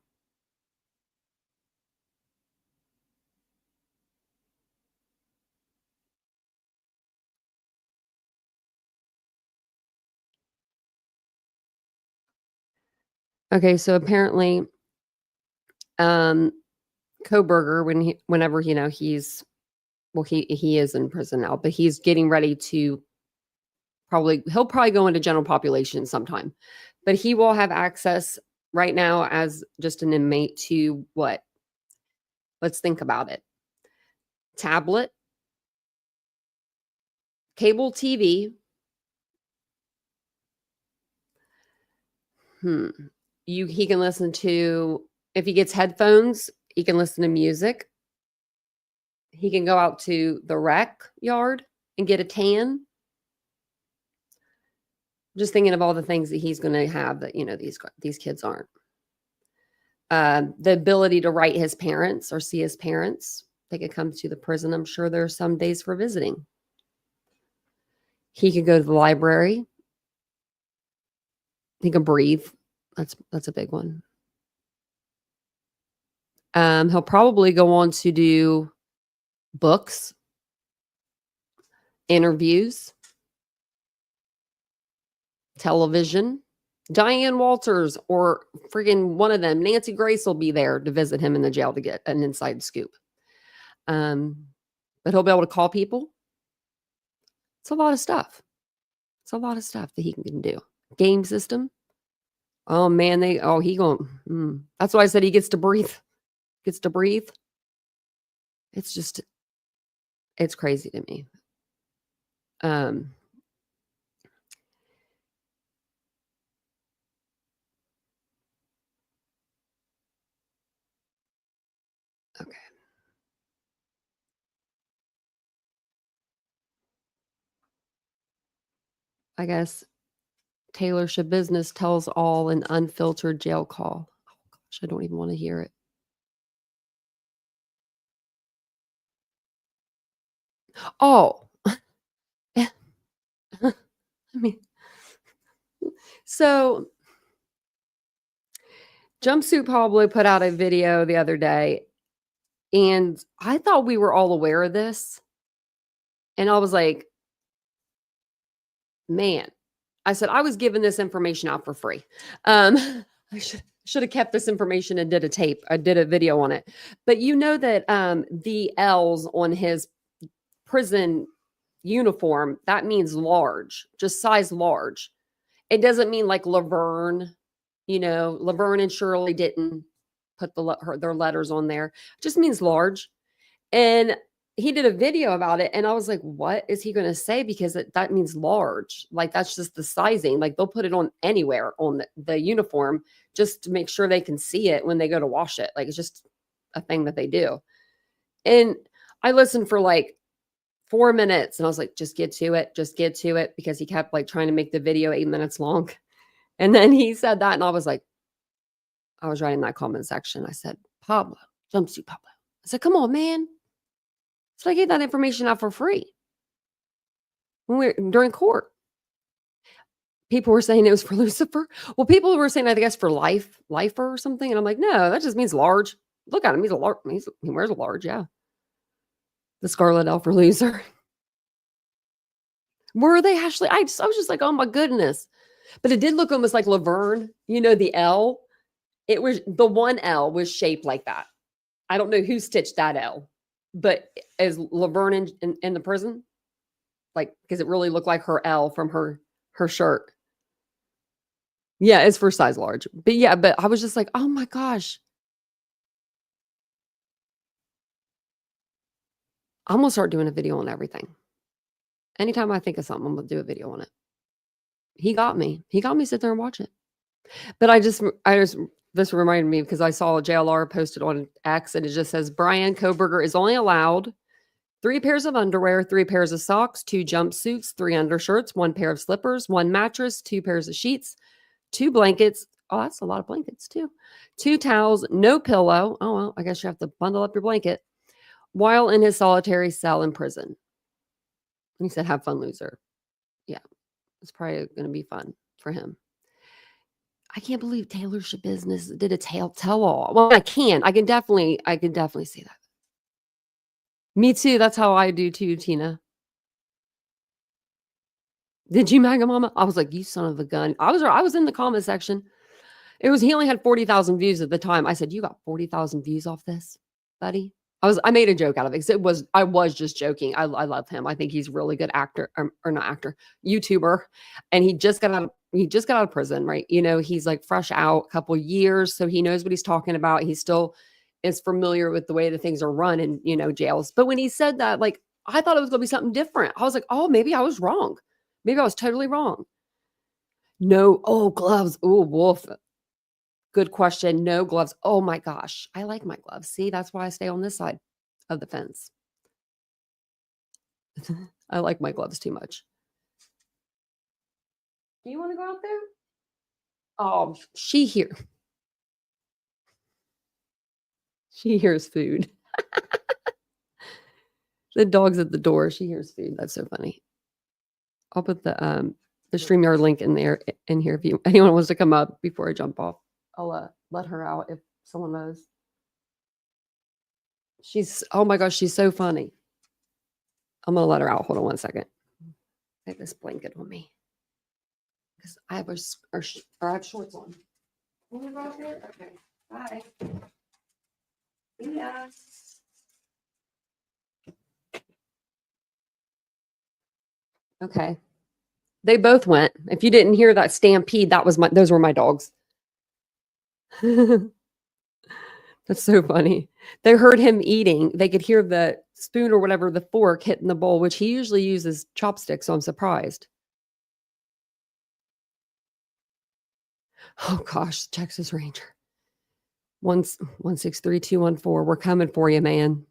Okay, so apparently, KaBar, whenever he's he is in prison now, but he's getting ready to he'll probably go into general population sometime, but he will have access right now as just an inmate to what? Let's think about it. Tablet, cable TV. He can listen to, if he gets headphones, he can listen to music. He can go out to the rec yard and get a tan. Just thinking of all the things that he's going to have that, these kids aren't. The ability to write his parents or see his parents. They could come to the prison. I'm sure there are some days for visiting. He could go to the library. He can breathe. That's a big one. He'll probably go on to do books, interviews, television. Diane Walters or friggin' one of them, Nancy Grace, will be there to visit him in the jail to get an inside scoop. But he'll be able to call people. It's a lot of stuff. It's a lot of stuff that he can do. Game system, Oh man, he going. That's why I said he gets to breathe. Gets to breathe. It's just, it's crazy to me. Um, okay. I guess Taylorship Business tells all an unfiltered jail call. Oh gosh, I don't even want to hear it. Oh, I mean, so Jumpsuit Pablo put out a video the other day, and I thought we were all aware of this. And I was like, man, I said, I was giving this information out for free. I should have kept this information and did a tape. I did a video on it. But you know that the L's on his prison uniform, that means large, just size large. It doesn't mean like Laverne, Laverne and Shirley didn't put their letters on there. It just means large. And he did a video about it, and I was like, what is he going to say? Because that means large. Like, that's just the sizing. Like, they'll put it on anywhere on the uniform just to make sure they can see it when they go to wash it. Like, it's just a thing that they do. And I listened for like 4 minutes, and I was like, just get to it, because he kept like trying to make the video 8 minutes long. And then he said that, and I was like, I was writing that comment section. I said, Pablo, Jumpsuit Pablo. I said, come on, man. So I gave that information out for free during court. People were saying it was for Lucifer. Well, people were saying, I guess, for lifer or something. And I'm like, no, that just means large. Look at him. He's a large. He wears a large. Yeah. The Scarlet Elf for loser. Were they actually? I was just like, oh my goodness. But it did look almost like Laverne. The L. It was the one L was shaped like that. I don't know who stitched that L, but is Laverne in the prison? Like, because it really looked like her L from her shirt. Yeah, it's for size large. But yeah, but I was just like, oh my gosh. I'm going to start doing a video on everything. Anytime I think of something, I'm going to do a video on it. He got me. Sit there and watch it. But this reminded me because I saw JLR posted on X, and it just says, Brian Koberger is only allowed 3 pairs of underwear, 3 pairs of socks, 2 jumpsuits, 3 undershirts, 1 pair of slippers, 1 mattress, 2 pairs of sheets, 2 blankets. Oh, that's a lot of blankets too. 2 towels, no pillow. Oh, well, I guess you have to bundle up your blanket while in his solitary cell in prison. And he said, have fun, loser. Yeah, it's probably going to be fun for him. I can't believe Taylorship Business did a tell-all. Well, I can definitely see that. Me too. That's how I do too, Tina. Did you, MAGA Mama? I was like, you son of a gun. I was in the comment section. He only had 40,000 views at the time. I said, you got 40,000 views off this, buddy? I made a joke out of it because I was just joking. I love him. I think he's a really good actor, or not actor, YouTuber. And he just got out of prison, right? He's like fresh out, a couple years. So he knows what he's talking about. He still is familiar with the way the things are run in, jails. But when he said that, like, I thought it was going to be something different. I was like, oh, maybe I was wrong. Maybe I was totally wrong. No. Oh, gloves. Oh, wolf. Good question. No gloves. Oh my gosh. I like my gloves. See, that's why I stay on this side of the fence. I like my gloves too much. Do you want to go out there? Oh, she hears food. The dog's at the door. She hears food. That's so funny. I'll put the StreamYard link in here if anyone wants to come up before I jump off. I'll let her out if someone knows. Oh my gosh, she's so funny. I'm gonna let her out. Hold on 1 second. I have this blanket on me because I have I have shorts on. Can you go out there? Okay. Bye. Yeah. Okay. They both went. If you didn't hear that stampede, those were my dogs. That's so funny. They heard him eating. They could hear the spoon or whatever, the fork hitting the bowl, which he usually uses chopsticks, so I'm surprised. Oh gosh, Texas Ranger. 163-214. We're coming for you, man.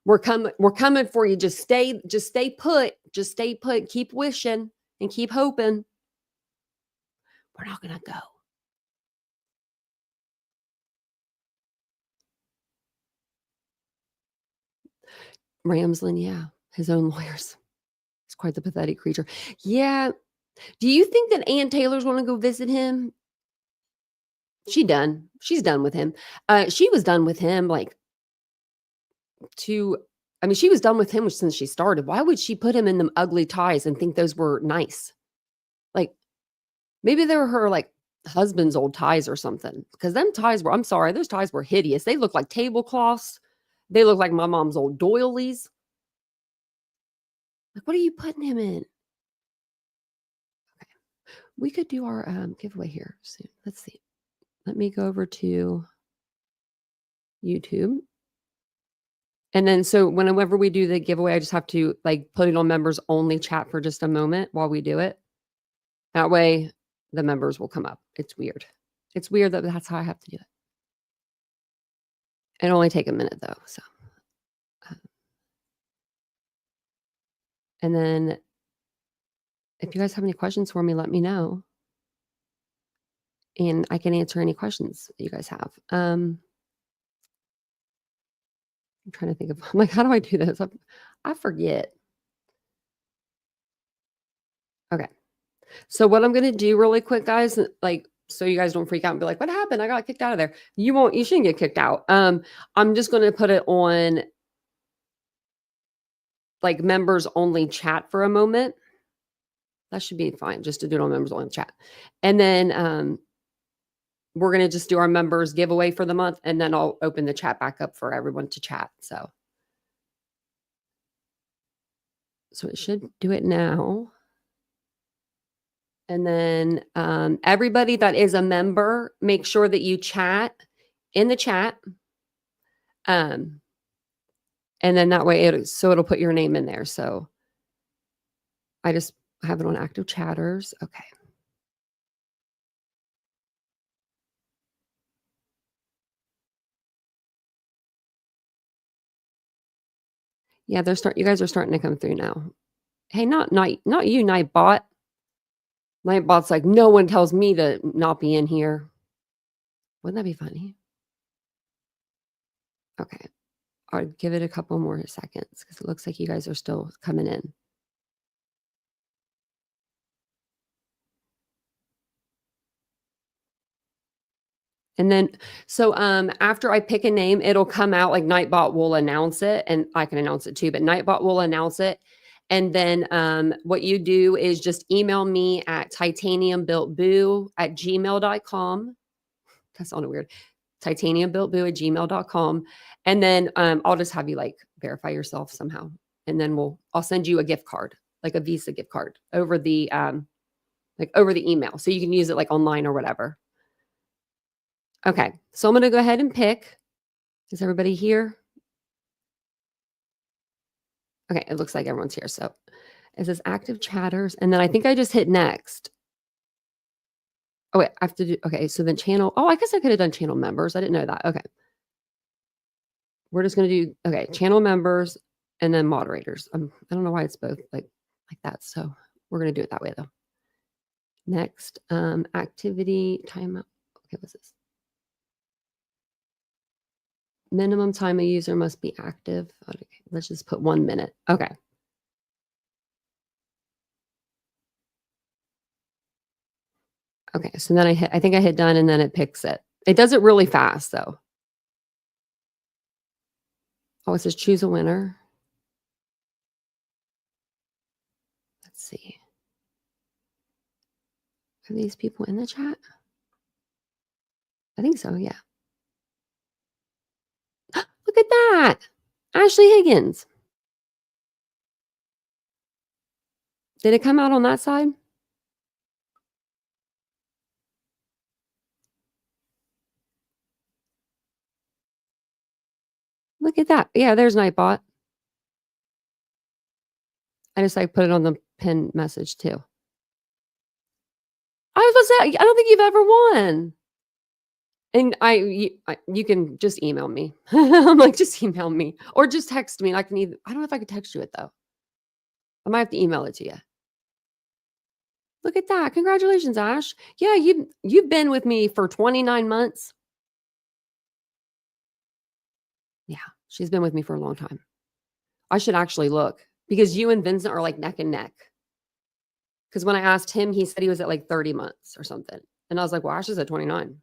We're coming for you. Just stay put. Just stay put. Keep wishing and keep hoping. We're not gonna go. Ramslin, yeah. His own lawyers. He's quite the pathetic creature. Yeah. Do you think that Ann Taylor's gonna go visit him? She's done with him. She was done with him like she was done with him since she started. Why would she put him in them ugly ties and think those were nice? Like maybe they were her like husband's old ties or something. Because them ties were, I'm sorry, those ties were hideous. They look like tablecloths. They look like my mom's old doilies. Like, what are you putting him in? Okay. We could do our giveaway here soon. Let's see. Let me go over to YouTube. And then so whenever we do the giveaway, I just have to like put it on members only chat for just a moment while we do it. That way the members will come up. It's weird. It's weird that that's how I have to do it. It'll only take a minute though. So, and then if you guys have any questions for me, let me know. And I can answer any questions that you guys have. I'm trying to think of, I'm like, how do I do this? I forget. Okay. So what I'm going to do really quick, guys, like, so you guys don't freak out and be like, what happened? I got kicked out of there. You shouldn't get kicked out. I'm just going to put it on like members only chat for a moment. That should be fine. Just to do it on members only chat. And then, we're going to just do our members giveaway for the month. And then I'll open the chat back up for everyone to chat. So it should do it now. And then everybody that is a member, make sure that you chat in the chat. And then that way it'll put your name in there. So I just have it on active chatters. Okay. Yeah, you guys are starting to come through now. Hey, not you, Nightbot. Nightbot's like, no one tells me to not be in here. Wouldn't that be funny? Okay. I'll give it a couple more seconds because it looks like you guys are still coming in. And then, so after I pick a name, it'll come out like Nightbot will announce it, and I can announce it too, but Nightbot will announce it. And then what you do is just email me at titaniumbuiltboo@gmail.com. That sounded weird. titaniumbuiltboo@gmail.com. And then I'll just have you like verify yourself somehow. And then I'll send you a gift card, like a Visa gift card over the email. So you can use it like online or whatever. Okay, so I'm going to go ahead and pick. Is everybody here? Okay, it looks like everyone's here. So it says active chatters. And then I think I just hit next. Oh, wait, I have to do, okay, so then channel. Oh, I guess I could have done channel members. I didn't know that. Okay. We're just going to do, okay, channel members and then moderators. I don't know why it's both like that. So we're going to do it that way though. Next, activity timeout. Okay, what's this? Minimum time a user must be active. Okay, let's just put 1 minute. Okay. Okay, so then I think I hit done and then it picks it. It does it really fast though. Oh, it says choose a winner. Let's see. Are these people in the chat? I think so, yeah. Look at that. Ashley Higgins. Did it come out on that side? Look at that. Yeah, there's Nightbot. I just put it on the pin message too. I was gonna say, I don't think you've ever won. And you can just email me. I'm like, just email me or just text me. And I don't know if I could text you it though. I might have to email it to you. Look at that. Congratulations, Ash. Yeah, you've been with me for 29 months. Yeah, she's been with me for a long time. I should actually look because you and Vincent are like neck and neck. Because when I asked him, he said he was at like 30 months or something. And I was like, well, Ash is at 29.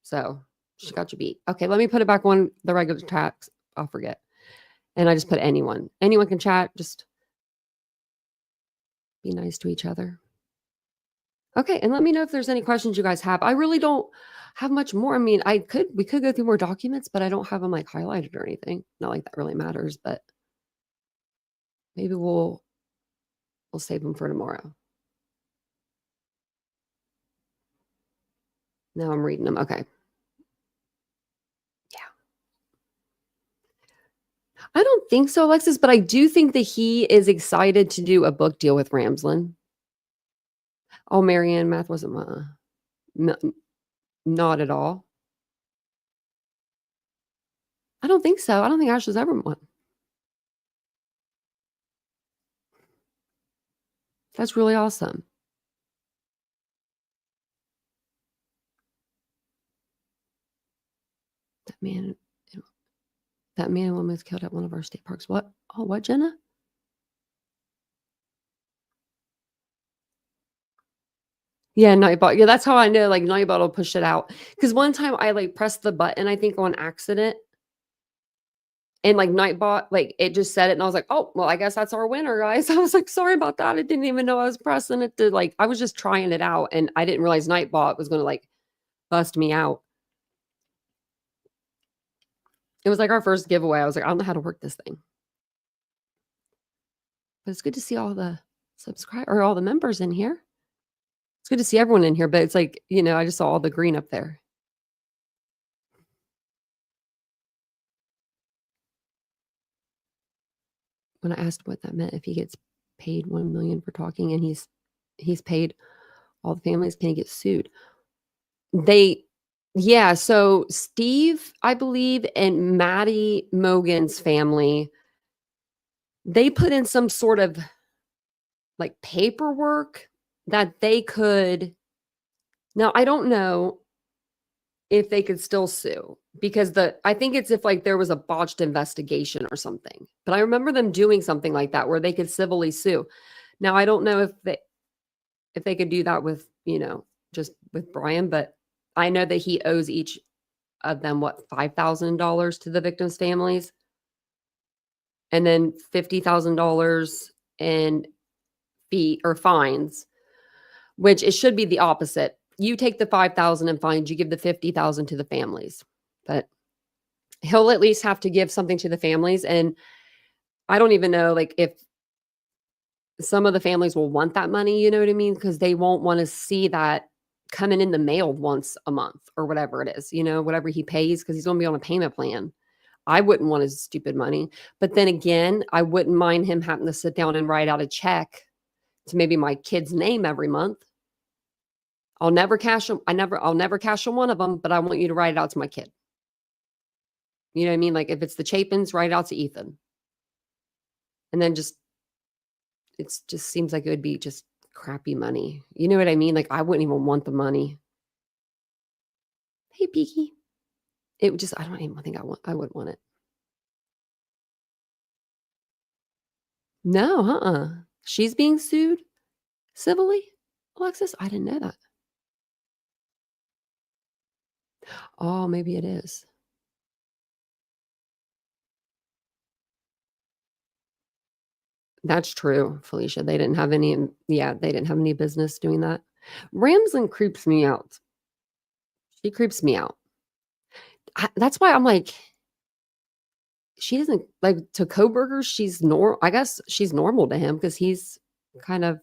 So she got you beat. Okay, let me put it back on the regular tax. I'll forget. And I just put anyone. Anyone can chat. Just be nice to each other. Okay, and let me know if there's any questions you guys have. I really don't have much more. I mean, we could go through more documents, but I don't have them like highlighted or anything. Not like that really matters, but maybe we'll save them for tomorrow. Now I'm reading them. Okay. Yeah. I don't think so, Alexis, but I do think that he is excited to do a book deal with Ramsland. Oh, Marianne, math wasn't not at all. I don't think so. I don't think Ashley's ever won. That's really awesome. That man and woman was killed at one of our state parks. What? Oh, what, Jenna? Yeah, Nightbot. Yeah, that's how I know. Like Nightbot will push it out. Because one time I like pressed the button, I think on accident, and like Nightbot, like it just said it, and I was like, oh, well, I guess that's our winner, guys. I was like, sorry about that. I didn't even know I was pressing it to like. I was just trying it out, and I didn't realize Nightbot was going to like bust me out. It was like our first giveaway. I was like, I don't know how to work this thing. But it's good to see all the all the members in here. It's good to see everyone in here, but it's like, I just saw all the green up there. When I asked what that meant, if he gets paid $1 million for talking and he's paid all the families, can he get sued? So Steve, I believe, and Maddie Mogan's family, they put in some sort of like paperwork that they could. Now, I don't know if they could still sue because I think it's if like there was a botched investigation or something. But I remember them doing something like that where they could civilly sue. Now, I don't know if they could do that with, just with Brian, but I know that he owes each of them $5,000 to the victims' families, and then $50,000 in fee or fines, which it should be the opposite. You take the 5,000 in fines, you give the 50,000 to the families, but he'll at least have to give something to the families. And I don't even know, like, if some of the families will want that money, you know what I mean? Because they won't want to see that coming in the mail once a month or whatever it is, whatever he pays, because he's going to be on a payment plan. I wouldn't want his stupid money. But then again, I wouldn't mind him having to sit down and write out a check to maybe my kid's name every month. I'll never cash them. I'll never cash on one of them, but I want you to write it out to my kid. You know what I mean? Like if it's the Chapins, write it out to Ethan. And then it just seems like it would be just crappy money. You know what I mean? Like I wouldn't even want the money. Hey, Peaky. I don't even think I would want it. No, She's being sued civilly, Alexis? I didn't know that. Oh, maybe it is. That's true, Felicia. They didn't have any business doing that. Ramsland creeps me out. She creeps me out. That's why I'm like, she doesn't like to Koberger. She's normal. I guess she's normal to him because he's kind of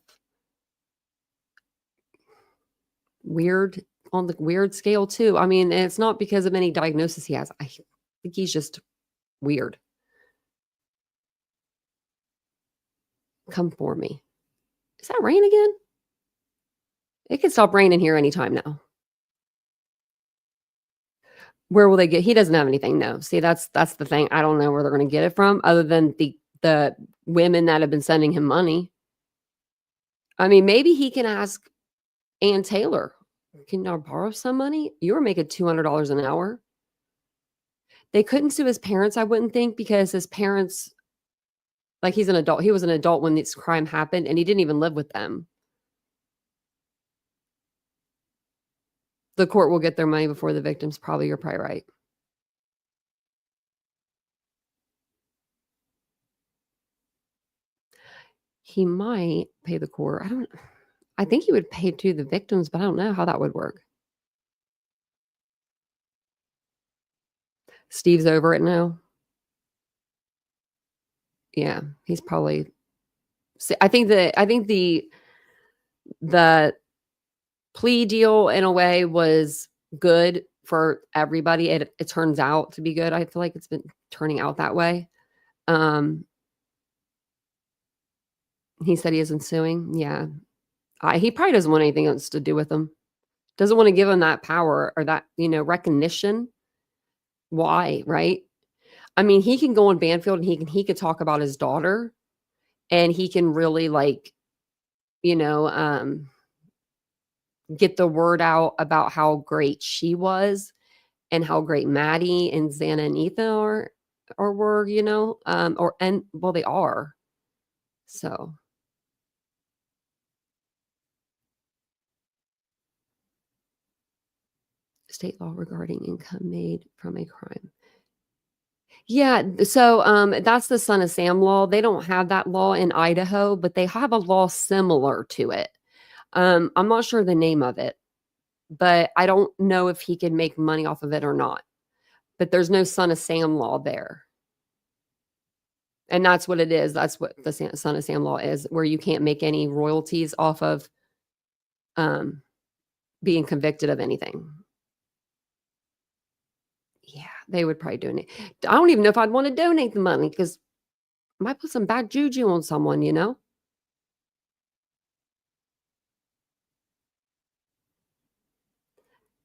weird on the weird scale too. I mean, it's not because of any diagnosis he has. I think he's just Weird. Come for me. Is that rain again? It could stop raining here anytime now. Where will they get? He doesn't have anything. No. See, that's the thing. I don't know where they're going to get it from, other than the women that have been sending him money. I mean, maybe he can ask Ann Taylor, "Can I borrow some money? You were making $200 an hour." They couldn't sue his parents, I wouldn't think, because his parents, like, he's an adult. He was an adult when this crime happened, and he didn't even live with them. The court will get their money before the victims. Probably, you're probably right. He might pay the court. I think he would pay to the victims, but I don't know how that would work. Steve's over it now. Yeah, he's probably. I think the plea deal in a way was good for everybody. It turns out to be good. I feel like it's been turning out that way. He said he isn't suing. Yeah, he probably doesn't want anything else to do with them. Doesn't want to give them that power or that recognition. Why, right? I mean, he can go on Banfield and he could talk about his daughter, and he can really get the word out about how great she was and how great Maddie and Xana and Ethan were, well, they are. So state law regarding income made from a crime. Yeah, so that's the Son of Sam law. They don't have that law in Idaho, but they have a law similar to it. I'm not sure the name of it, but I don't know if he can make money off of it or not. But there's no Son of Sam law there. And that's what it is. That's what the Son of Sam law is, where you can't make any royalties off of being convicted of anything. Yeah, they would probably donate. I don't even know if I'd want to donate the money, because I might put some bad juju on someone,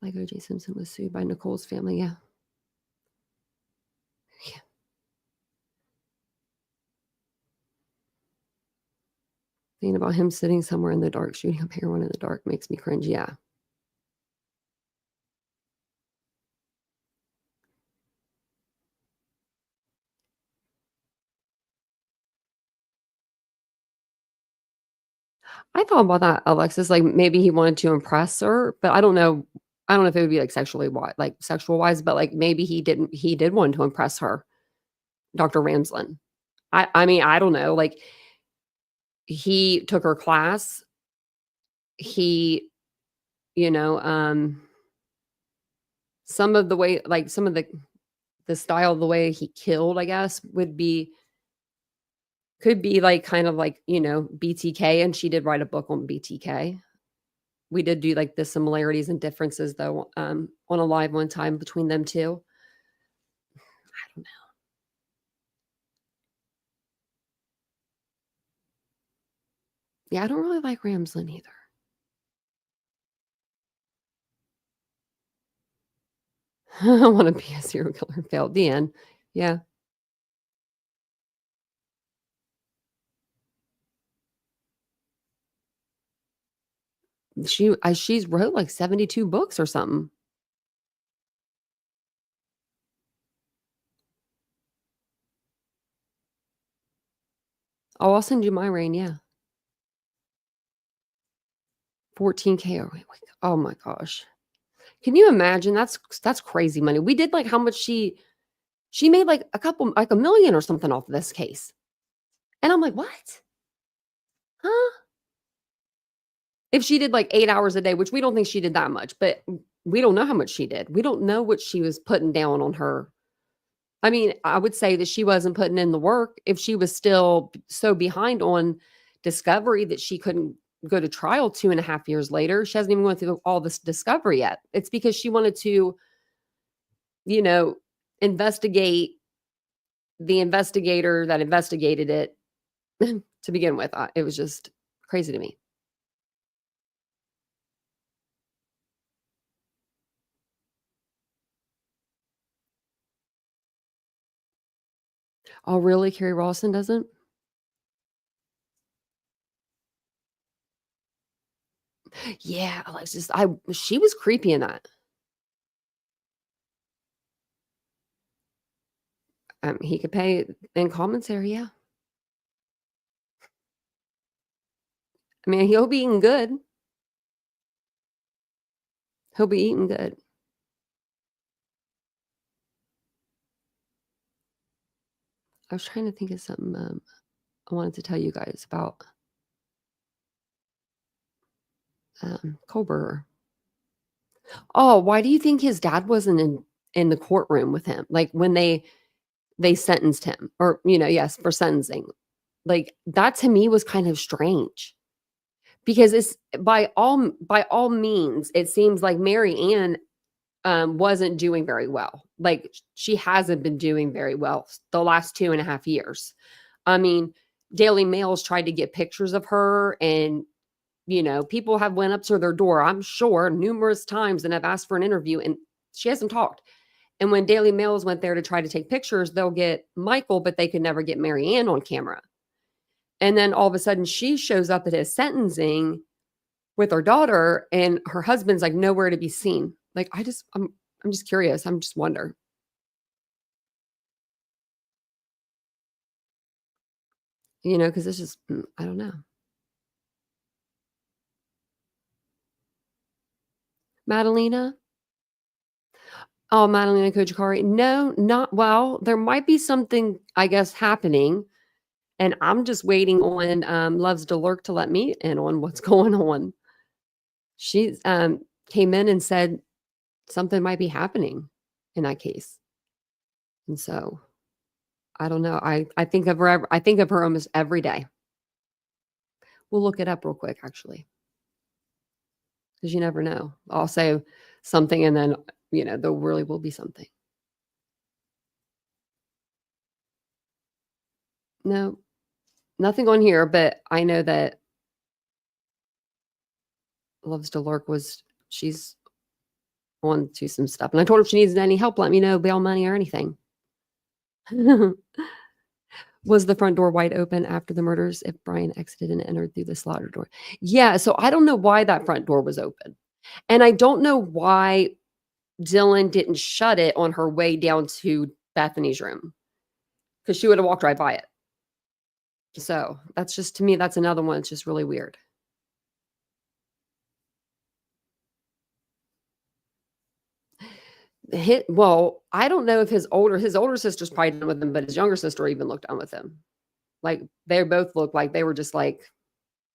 Like O.J. Simpson was sued by Nicole's family. Yeah. Yeah. Thinking about him sitting somewhere in the dark, shooting up heroin in the dark makes me cringe. Yeah. I thought about that, Alexis. Like, maybe he wanted to impress her, but I don't know. I don't know if it would be like sexual wise, but like maybe he did want to impress her, Dr. Ramslin. I mean, I don't know. Like, he took her class. He, some of the way, like some of the style, the way he killed, I guess, could be like kind of like, BTK, and she did write a book on BTK. We did do like the similarities and differences though, on a live one time between them two. I don't know. Yeah, I don't really like Ramslin either. I want to be a serial killer. Failed. The end. Yeah. She's wrote like 72 books or something. Oh, I'll send you my rain. Yeah. 14K. Oh my gosh. Can you imagine? That's crazy money. We did like how much she made like like $1 million or something off of this case. And I'm like, what? Huh? If she did like 8 hours a day, which we don't think she did that much, but we don't know how much she did. We don't know what she was putting down on her. I mean, I would say that she wasn't putting in the work if she was still so behind on discovery that she couldn't go to trial 2.5 years later. She hasn't even gone through all this discovery yet. It's because she wanted to, investigate the investigator that investigated it to begin with. It was just crazy to me. Oh, really? Carrie Rawson doesn't? Yeah, Alexis, she was creepy in that. He could pay in commentary, yeah. I mean, he'll be eating good. He'll be eating good. I was trying to think of something I wanted to tell you guys about KaBar. Oh, why do you think his dad wasn't in the courtroom with him? Like when they sentenced him, or yes, for sentencing. Like that to me was kind of strange. Because it's by all means, it seems like Mary Ann wasn't doing very well. Like she hasn't been doing very well the last 2.5 years. I mean, Daily Mail's tried to get pictures of her, and people have went up to their door, I'm sure, numerous times and have asked for an interview, and she hasn't talked. And when Daily Mails went there to try to take pictures, they'll get Michael, but they could never get Mary Ann on camera. And then all of a sudden she shows up at his sentencing with her daughter, and her husband's like nowhere to be seen. Like I'm just curious. I'm just wonder. Because it's just I don't know. Madalena? Oh, Madalena Kojikari. No, not well. There might be something, I guess, happening. And I'm just waiting on Loves to Lurk to let me in on what's going on. She came in and said something might be happening in that case. And so I don't know. I think of her almost every day. We'll look it up real quick, actually, because you never know. I'll say something, and then there really will be something. No, nothing on here, but I know that Loves to Lurk she's on to some stuff, and I told her if she needs any help, let me know, bail money or anything. Was the front door wide open after the murders if Brian exited and entered through the slaughter door? Yeah, so I don't know why that front door was open. And I don't know why Dylan didn't shut it on her way down to Bethany's room, because she would have walked right by it. So that's just, to me, that's another one. It's just really weird. Well, I don't know if his older sister's probably done with him, but his younger sister even looked done with him. Like they both looked like they were just like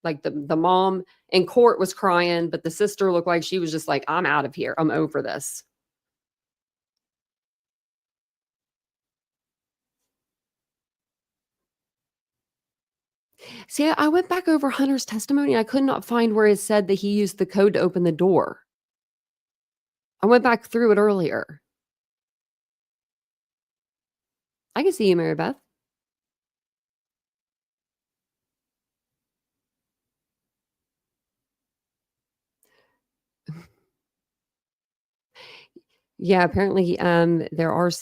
the mom in court was crying, but the sister looked like she was just like, I'm out of here. I'm over this. See, I went back over Hunter's testimony and I could not find where it said that he used the code to open the door. I went back through it earlier. I can see you, Mary Beth. Yeah, apparently there's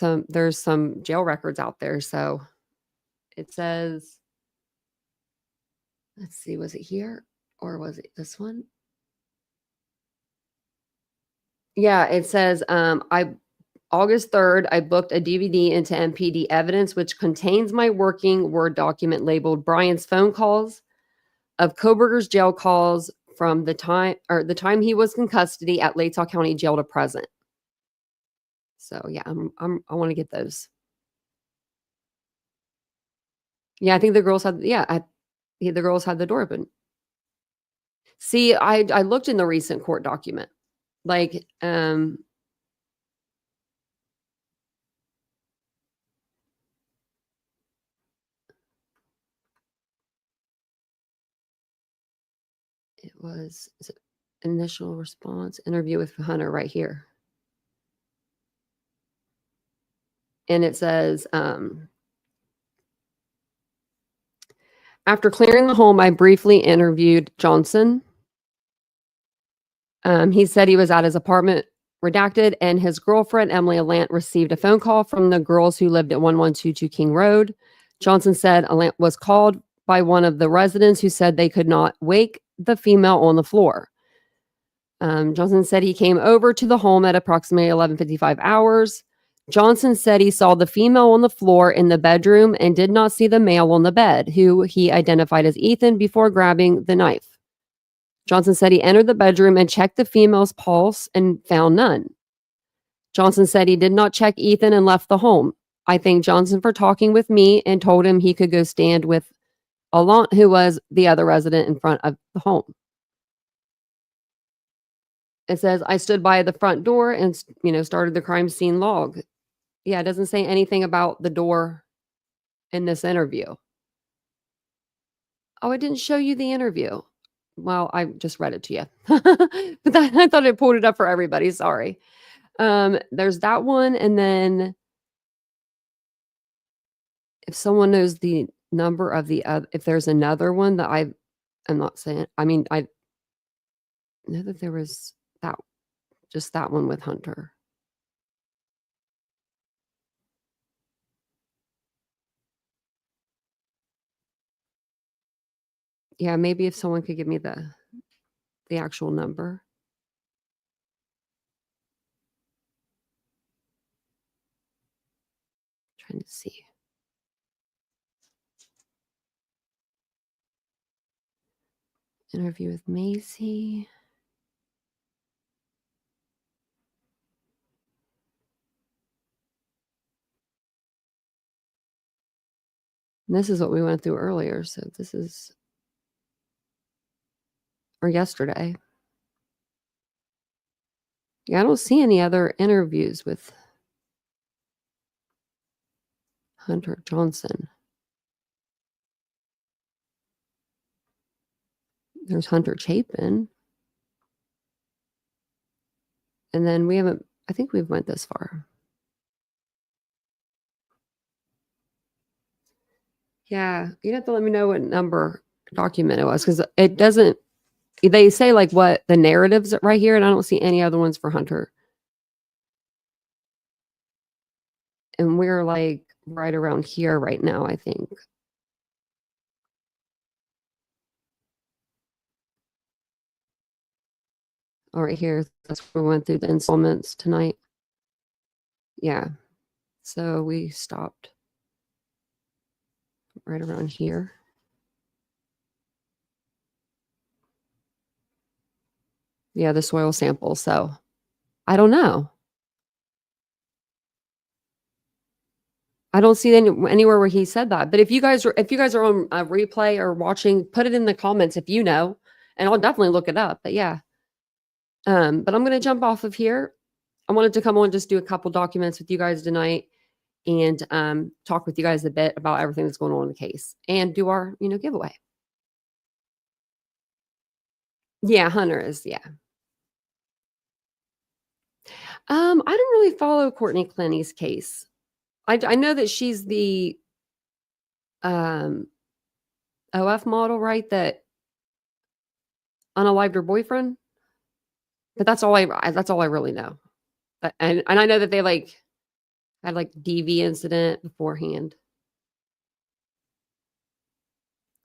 some jail records out there. So it says, let's see, was it here or was it this one? Yeah, it says August 3rd, I booked a DVD into MPD evidence, which contains my working Word document labeled Brian's phone calls of Koberger's jail calls from the time he was in custody at Latah County Jail to present. So yeah, I want to get those. Yeah, I think the girls had the girls had the door open. See, I looked in the recent court document. Like it was initial response interview with Hunter right here. And it says After clearing the home, I briefly interviewed Johnson. He said he was at his apartment, redacted, and his girlfriend, Emily Alant, received a phone call from the girls who lived at 1122 King Road. Johnson said Alant was called by one of the residents who said they could not wake the female on the floor. Johnson said he came over to the home at approximately 11:55 hours. Johnson said he saw the female on the floor in the bedroom and did not see the male on the bed, who he identified as Ethan, before grabbing the knife. Johnson said he entered the bedroom and checked the female's pulse and found none. Johnson said he did not check Ethan and left the home. I thanked Johnson for talking with me and told him he could go stand with Alant, who was the other resident in front of the home. It says, I stood by the front door and, started the crime scene log. Yeah, it doesn't say anything about the door in this interview. Oh, I didn't show you the interview. Well, I just read it to you. But I thought I pulled it up for everybody. Sorry. There's that one. And then if someone knows the number of the other, if there's another one that I'm not saying, I mean, I know that there was just that one with Hunter. Yeah, maybe if someone could give me the actual number. Trying to see. Interview with Macy. And this is what we went through earlier. So this is, or yesterday. Yeah, I don't see any other interviews with Hunter Johnson. There's Hunter Chapin. And then we haven't, I think we've went this far. Yeah, you have to let me know what number document it was, because it doesn't, they say like what the narratives right here, and I don't see any other ones for Hunter. And we're like right around here right now, I think. All right, here, that's where we went through the installments tonight. Yeah, so we stopped right around here. Yeah, the soil sample. So I don't know. I don't see anywhere where he said that. But if you guys are on a replay or watching, put it in the comments if you know, and I'll definitely look it up. But yeah. But I'm gonna jump off of here. I wanted to come on, just do a couple documents with you guys tonight, and talk with you guys a bit about everything that's going on in the case, and do our giveaway. Yeah, Hunter is, yeah. I don't really follow Courtney Clenny's case. I know that she's the OF model, right? That unalived her boyfriend. But that's all I really know. And I know that they had DV incident beforehand.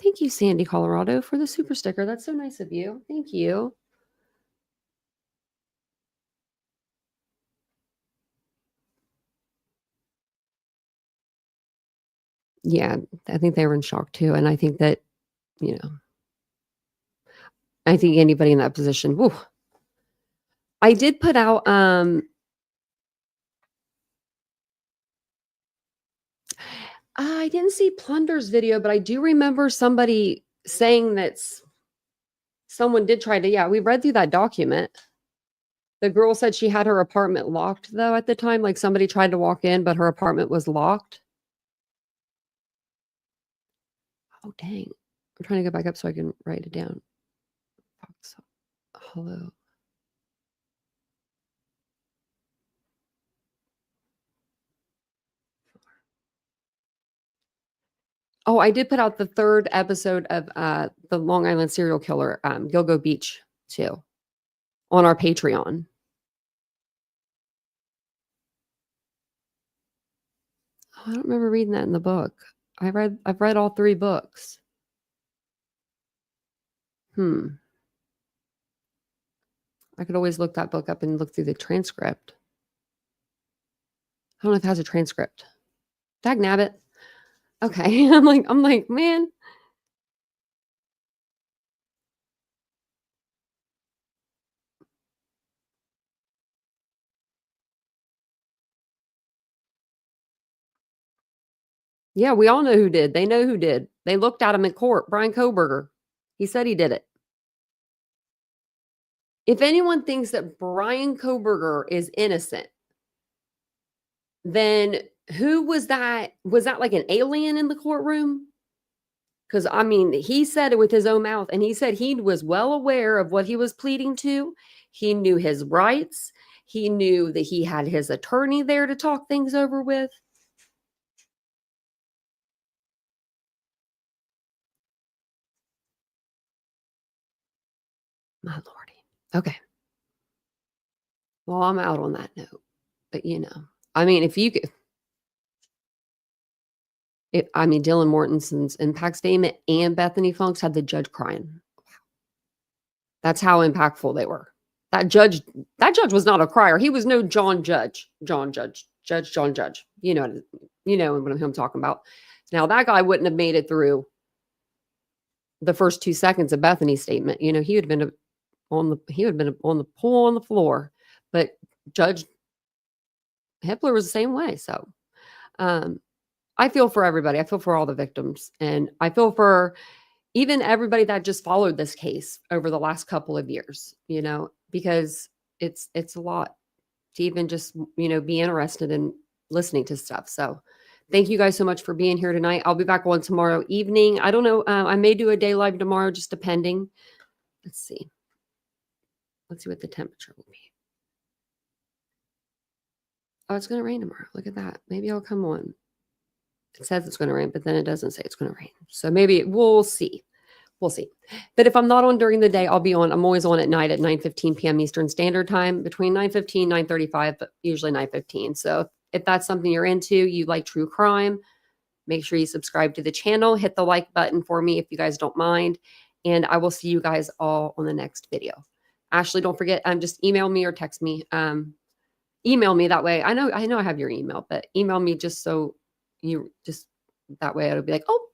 Thank you, Sandy, Colorado, for the super sticker. That's so nice of you. Thank you. Yeah, I think they were in shock too. And I think that, I think anybody in that position, whew. I did put out, I didn't see Plunder's video, but I do remember somebody saying that someone did try to, yeah, we read through that document. The girl said she had her apartment locked, though, at the time. Like somebody tried to walk in, but her apartment was locked. Oh, dang. I'm trying to go back up so I can write it down. Hello. Oh, I did put out the 3rd episode of the Long Island serial killer, Gilgo Beach, too, on our Patreon. Oh, I don't remember reading that in the book. I've read all 3 books. I could always look that book up and look through the transcript. I don't know if it has a transcript. Dag nabbit. Okay. I'm like, man. Yeah, we all know who did. They know who did. They looked at him in court. Brian Koberger. He said he did it. If anyone thinks that Brian Koberger is innocent, then who was that? Was that like an alien in the courtroom? Because, I mean, he said it with his own mouth, and he said he was well aware of what he was pleading to. He knew his rights. He knew that he had his attorney there to talk things over with. My lordy. Okay. Well, I'm out on that note. But, you know, I mean, if you could. Dylan Mortensen's impact statement and Bethany Funk's had the judge crying. That's how impactful they were. That judge was not a crier. He was no John Judge. John Judge. You know what I'm talking about. Now that guy wouldn't have made it through the first 2 seconds of Bethany's statement. You know, he would have been on the pool on the floor. But Judge Hippler was the same way. So, I feel for everybody. I feel for all the victims, and I feel for even everybody that just followed this case over the last couple of years, you know, because it's a lot to even just, you know, be interested in listening to stuff. So thank you guys so much for being here tonight. I'll be back on tomorrow evening. I don't know. I may do a day live tomorrow, just depending. Let's see what the temperature will be. Oh, it's going to rain tomorrow. Look at that. Maybe I'll come on. It says it's going to rain, but then it doesn't say it's going to rain. So maybe we'll see. We'll see. But if I'm not on during the day, I'll be on. I'm always on at night at 9:15 p.m. Eastern Standard Time, between 9:15, 9:35, but usually 9:15. So if that's something you're into, you like true crime, make sure you subscribe to the channel. Hit the like button for me if you guys don't mind. And I will see you guys all on the next video. Ashley, don't forget, just email me or text me. Email me that way. I know I have your email, but email me just so that way it'll be like, oh,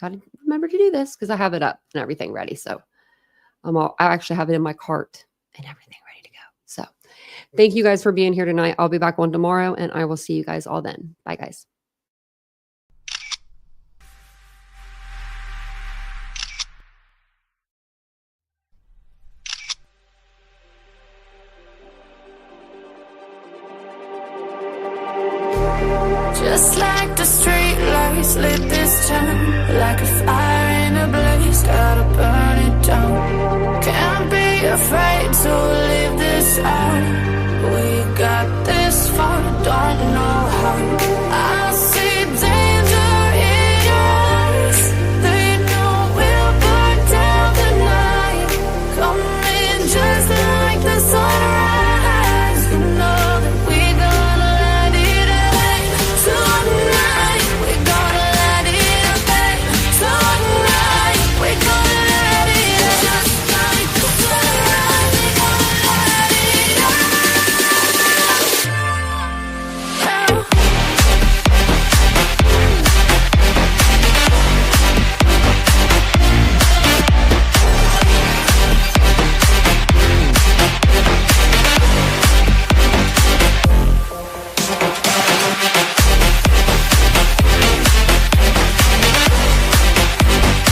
gotta remember to do this, because I have it up and everything ready. So I actually have it in my cart and everything ready to go. So thank you guys for being here tonight. I'll be back on tomorrow, and I will see you guys all then. Bye, guys. Just like the street lights lit this town, like a fire in a blaze, gotta burn it down. Can't be afraid to live this out.